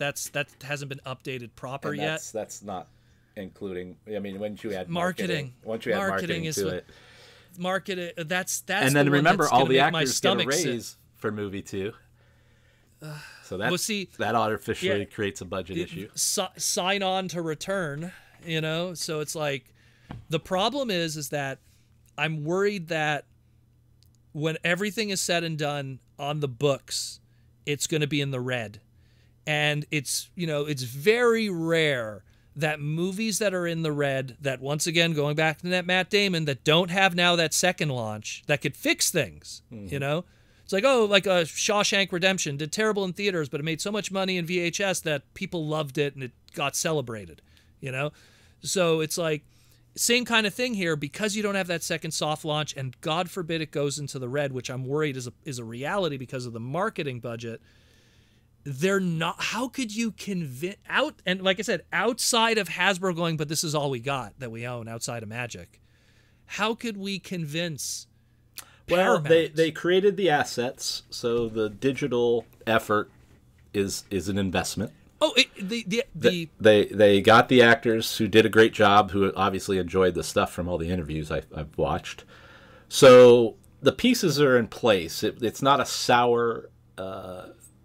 hasn't been updated proper yet. That's not including. I mean, when you add marketing, once you add marketing to it, marketing. That's. And then remember, all the actors get a raise for movie 2. So that artificially creates a budget issue. Sign on to return, you know? So it's like, the problem is that I'm worried that when everything is said and done on the books, it's going to be in the red. And it's, you know, it's very rare that movies that are in the red, that once again, going back to that Matt Damon, that don't have now that second launch, that could fix things, you know? It's like, oh, like a Shawshank Redemption did terrible in theaters, but it made so much money in VHS that people loved it and it got celebrated, you know? So it's like, same kind of thing here, because you don't have that second soft launch, and God forbid it goes into the red, which I'm worried is a reality because of the marketing budget. They're not, how could you convince, and like I said, outside of Hasbro going, but this is all we got that we own outside of Magic, how could we convince Paramount? Well, they created the assets, so the digital effort is an investment. Oh, they got the actors who did a great job, who obviously enjoyed the stuff from all the interviews I've watched. So the pieces are in place. It's not a sour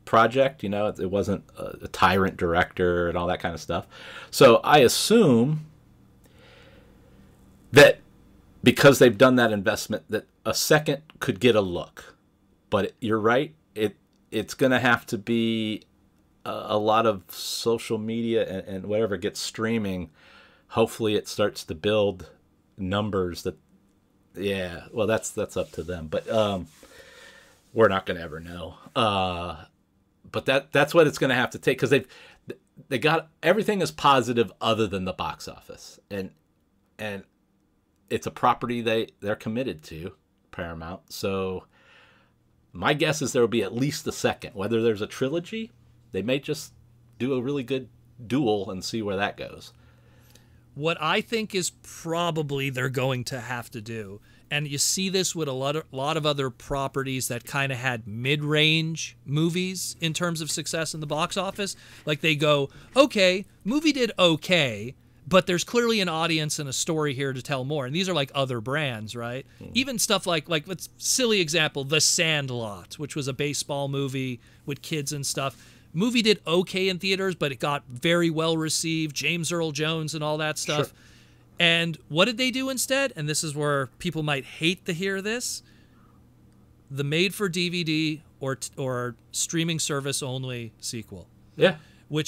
project, you know. It wasn't a tyrant director and all that kind of stuff. So I assume that because they've done that investment, that a second could get a look. But you're right, it's going to have to be a lot of social media and whatever gets streaming. Hopefully it starts to build numbers that, yeah, well, that's up to them. But we're not going to ever know. But that's what it's going to have to take, because they got everything is positive other than the box office, and it's a property they're committed to, Paramount. So my guess is there will be at least a second. Whether there's a trilogy, they may just do a really good duel and see where that goes. What I think is probably they're going to have to do, and you see this with a lot of other properties that kind of had mid-range movies in terms of success in the box office. Like they go, okay, movie did okay, but there's clearly an audience and a story here to tell more. And these are like other brands, right? Even stuff like let's silly example, The Sandlot, which was a baseball movie with kids and stuff. Movie did okay in theaters, but it got very well received. James Earl Jones and all that stuff. Sure. And what did they do instead? And this is where people might hate to hear this. The made-for-DVD or streaming service only sequel. Yeah. What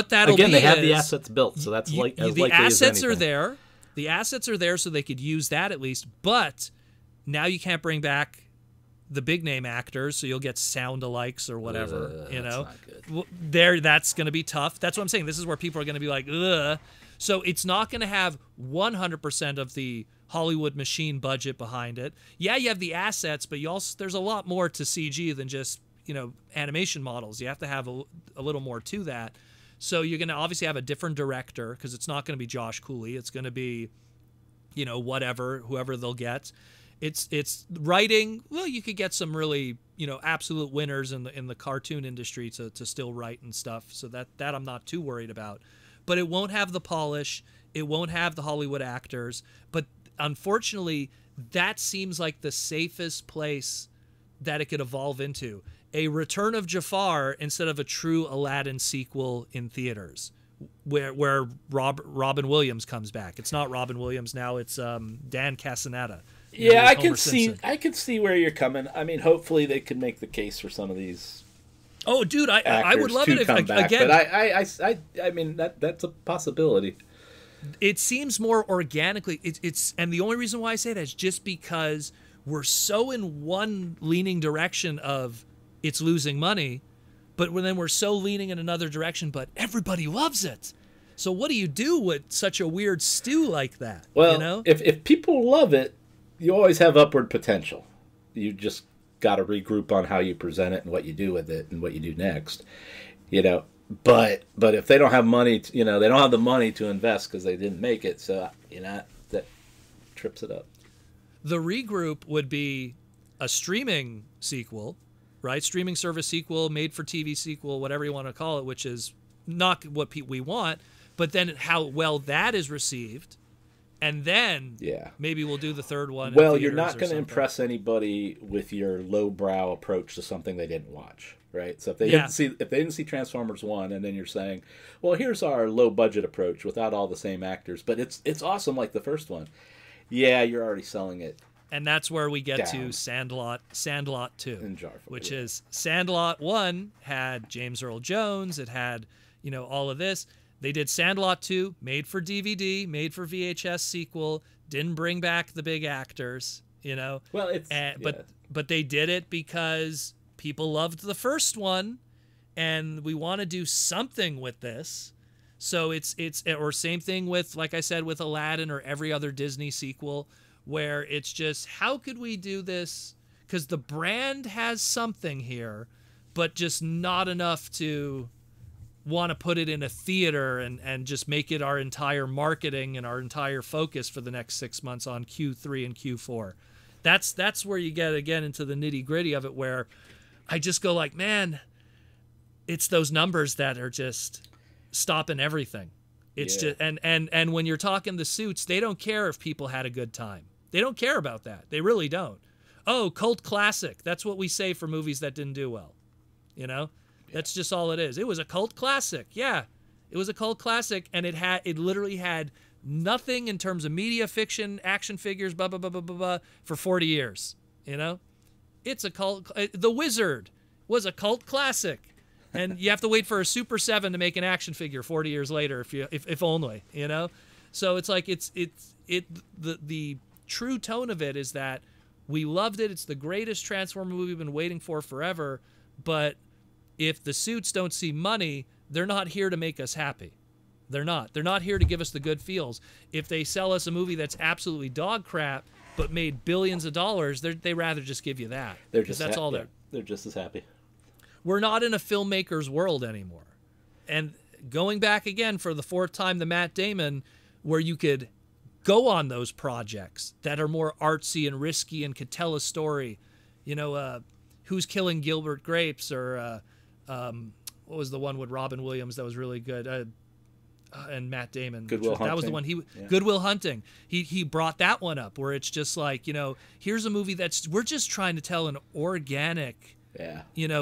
that'll again, be they have the assets built, so that's like as the likely as assets anything. are there. The assets are there, so they could use that at least. But now you can't bring back the big name actors, so you'll get sound alikes or whatever. You know, that's not good. That's going to be tough. That's what I'm saying. This is where people are going to be like, ugh. So it's not going to have 100% of the Hollywood machine budget behind it. Yeah, you have the assets, but there's a lot more to CG than just animation models. You have to have a little more to that. So you're going to obviously have a different director, because it's not going to be Josh Cooley. It's going to be, whoever they'll get. It's writing. Well, you could get some really, absolute winners in the cartoon industry to still write and stuff. So that I'm not too worried about. But it won't have the polish. It won't have the Hollywood actors. But unfortunately, that seems like the safest place that it could evolve into. A Return of Jafar instead of a true Aladdin sequel in theaters, where Robin Williams comes back. It's not Robin Williams now. It's Dan Castaneda. Yeah, I can see where you're coming. I mean, hopefully they can make the case for some of these. Oh, dude, I would love it if again. But I mean that's a possibility. It seems more organically. It's and the only reason why I say that is just because we're so in one leaning direction of it's losing money, but then we're so leaning in another direction, but everybody loves it. So what do you do with such a weird stew like that? Well, if people love it, you always have upward potential. You just got to regroup on how you present it and what you do with it and what you do next. But if they don't have money, they don't have the money to invest because they didn't make it. So that trips it up. The regroup would be a streaming sequel, right? Streaming service sequel, made for TV sequel, whatever you want to call it, which is not what we want, but then how well that is received. And then maybe we'll do the third one. Well, you're not going to impress anybody with your lowbrow approach to something they didn't watch, right? So if they didn't see Transformers 1, and then you're saying, well, here's our low budget approach without all the same actors, but it's awesome like the first one. Yeah, you're already selling it. And that's where we get to Sandlot 2, which is Sandlot 1 had James Earl Jones. It had, all of this. They did Sandlot 2, made for DVD, made for VHS sequel, didn't bring back the big actors, Well, but they did it because people loved the first one, and we want to do something with this. So it's or same thing with, like I said, with Aladdin or every other Disney sequel, where it's just, how could we do this? Because the brand has something here, but just not enough to want to put it in a theater and just make it our entire marketing and our entire focus for the next 6 months on Q3 and Q4. That's where you get, again, into the nitty-gritty of it, where I just go like, man, it's those numbers that are just stopping everything. It's just and when you're talking the suits, they don't care if people had a good time. They don't care about that. They really don't. Oh, cult classic. That's what we say for movies that didn't do well. That's just all it is. It was a cult classic. Yeah, it was a cult classic, and it literally had nothing in terms of media, fiction, action figures, blah blah blah blah blah, blah for 40 years. It's a cult. The Wizard was a cult classic. And you have to wait for a Super 7 to make an action figure 40 years later, if only, So it's like the true tone of it is that we loved it. It's the greatest Transformer movie we've been waiting for forever. But if the suits don't see money, they're not here to make us happy. They're not. They're not here to give us the good feels. If they sell us a movie that's absolutely dog crap but made billions of dollars, they rather just give you that. They're just they're just as happy. We're not in a filmmaker's world anymore. And going back again for the fourth time to Matt Damon, where you could go on those projects that are more artsy and risky and could tell a story. Who's Killing Gilbert Grapes, or what was the one with Robin Williams that was really good? And Matt Damon. Good Will Hunting. That was the one. Good Will Hunting. He brought that one up, where it's just like, here's a movie we're just trying to tell an organic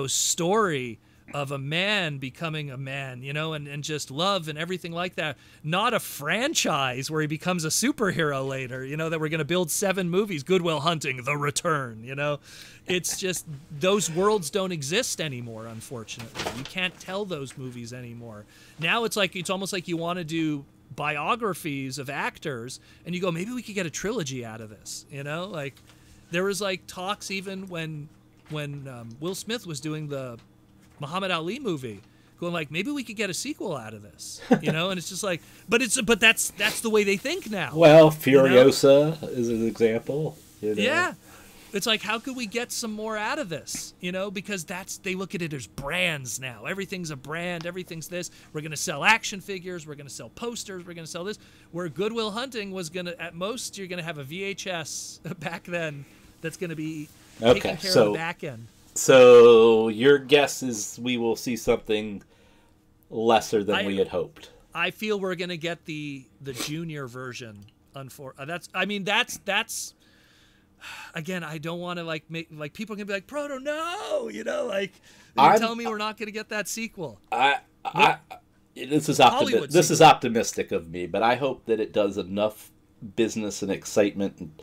story of a man becoming a man, and just love and everything like that. Not a franchise where he becomes a superhero later, that we're going to build 7 movies, Good Will Hunting, The Return, It's just, those worlds don't exist anymore, unfortunately. You can't tell those movies anymore. Now it's almost like you want to do biographies of actors, and you go, maybe we could get a trilogy out of this, Like, there was talks even when Will Smith was doing the Muhammad Ali movie, going maybe we could get a sequel out of this, and it's just but that's the way they think now. Well, Furiosa is an example. Yeah, It's like, how could we get some more out of this? You know, because they look at it as brands now. Everything's a brand. Everything's this. We're going to sell action figures. We're going to sell posters. We're going to sell this. Where Goodwill Hunting was going to, at most, you're going to have a VHS back then that's going to be taking care of the back end. So your guess is we will see something lesser than we had hoped. I feel we're going to get the junior version. That's again, I don't want to make people can be like, Proto, no, you know, like you tell me we're not going to get that sequel. This is optimistic of me, but I hope that it does enough business and excitement and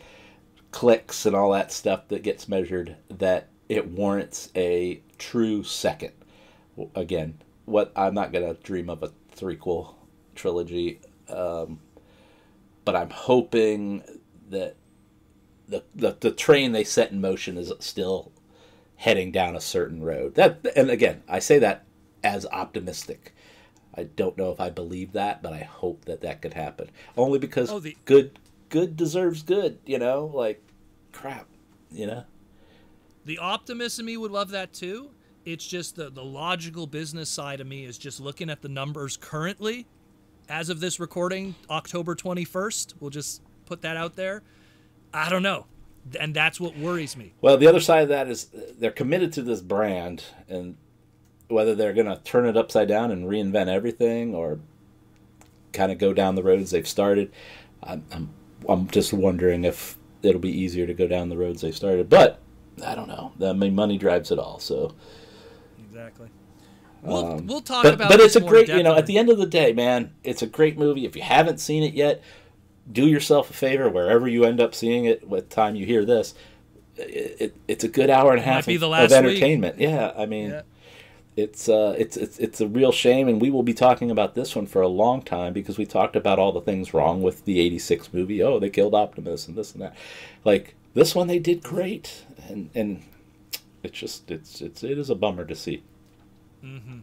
clicks and all that stuff that gets measured that it warrants a true second. Again, I'm not going to dream of a threequel trilogy, but I'm hoping that the train they set in motion is still heading down a certain road. And again, I say that as optimistic. I don't know if I believe that, but I hope that could happen. Only because good deserves good, you know? Like, crap, you know? The optimist in me would love that too. It's just the logical business side of me is just looking at the numbers currently. As of this recording, October 21st, we'll just put that out there. I don't know. And that's what worries me. Well, the other side of that is they're committed to this brand, and whether they're going to turn it upside down and reinvent everything or kind of go down the roads they've started, I'm just wondering if it'll be easier to go down the roads they've started. But I don't know. I mean, money drives it all. So exactly. We'll talk about. But it's a great, you know. At the end of the day, man, it's a great movie. If you haven't seen it yet, do yourself a favor wherever you end up seeing it. By the time you hear this, it's a good hour and a half of entertainment. Week. Yeah, I mean, it's a real shame, and we will be talking about this one for a long time because we talked about all the things wrong with the '86 movie. Oh, they killed Optimus and this and that. Like this one, they did great, and it's just it is a bummer to see. Mm-hmm.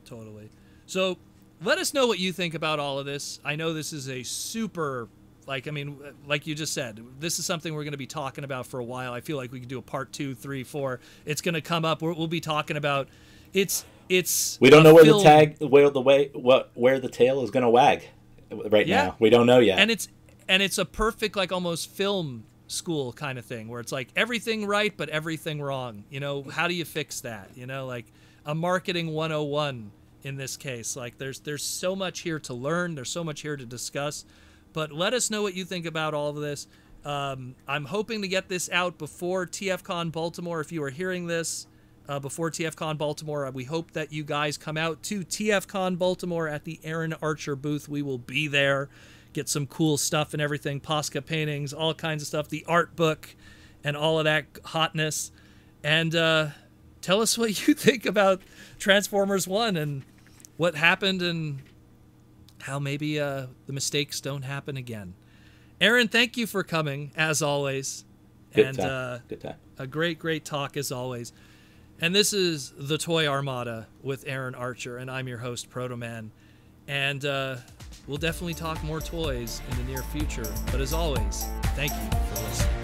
Totally. So let us know what you think about all of this. I know this is a super, like you just said, this is something we're going to be talking about for a while. I feel like we could do a part 2, 3, 4. It's going to come up. We'll be talking about it's. We don't know where the tail is going to wag right now. We don't know yet. And it's a perfect, like, almost film school kind of thing where it's like everything right but everything wrong. You know, how do you fix that? You know, like a marketing 101 in this case. Like there's so much here to learn. There's so much here to discuss. But let us know what you think about all of this. I'm hoping to get this out before TFCon Baltimore. If you are hearing this before TFCon Baltimore, we hope that you guys come out to TFCon Baltimore at the Aaron Archer booth. We will be there. Get some cool stuff and everything. Posca paintings, all kinds of stuff. The art book and all of that hotness. And tell us what you think about Transformers 1 and what happened and how maybe the mistakes don't happen again. Aaron, thank you for coming, as always. Good time. A great talk, as always. And this is The Toy Armada with Aaron Archer, and I'm your host, Protoman. And we'll definitely talk more toys in the near future. But as always, thank you for listening.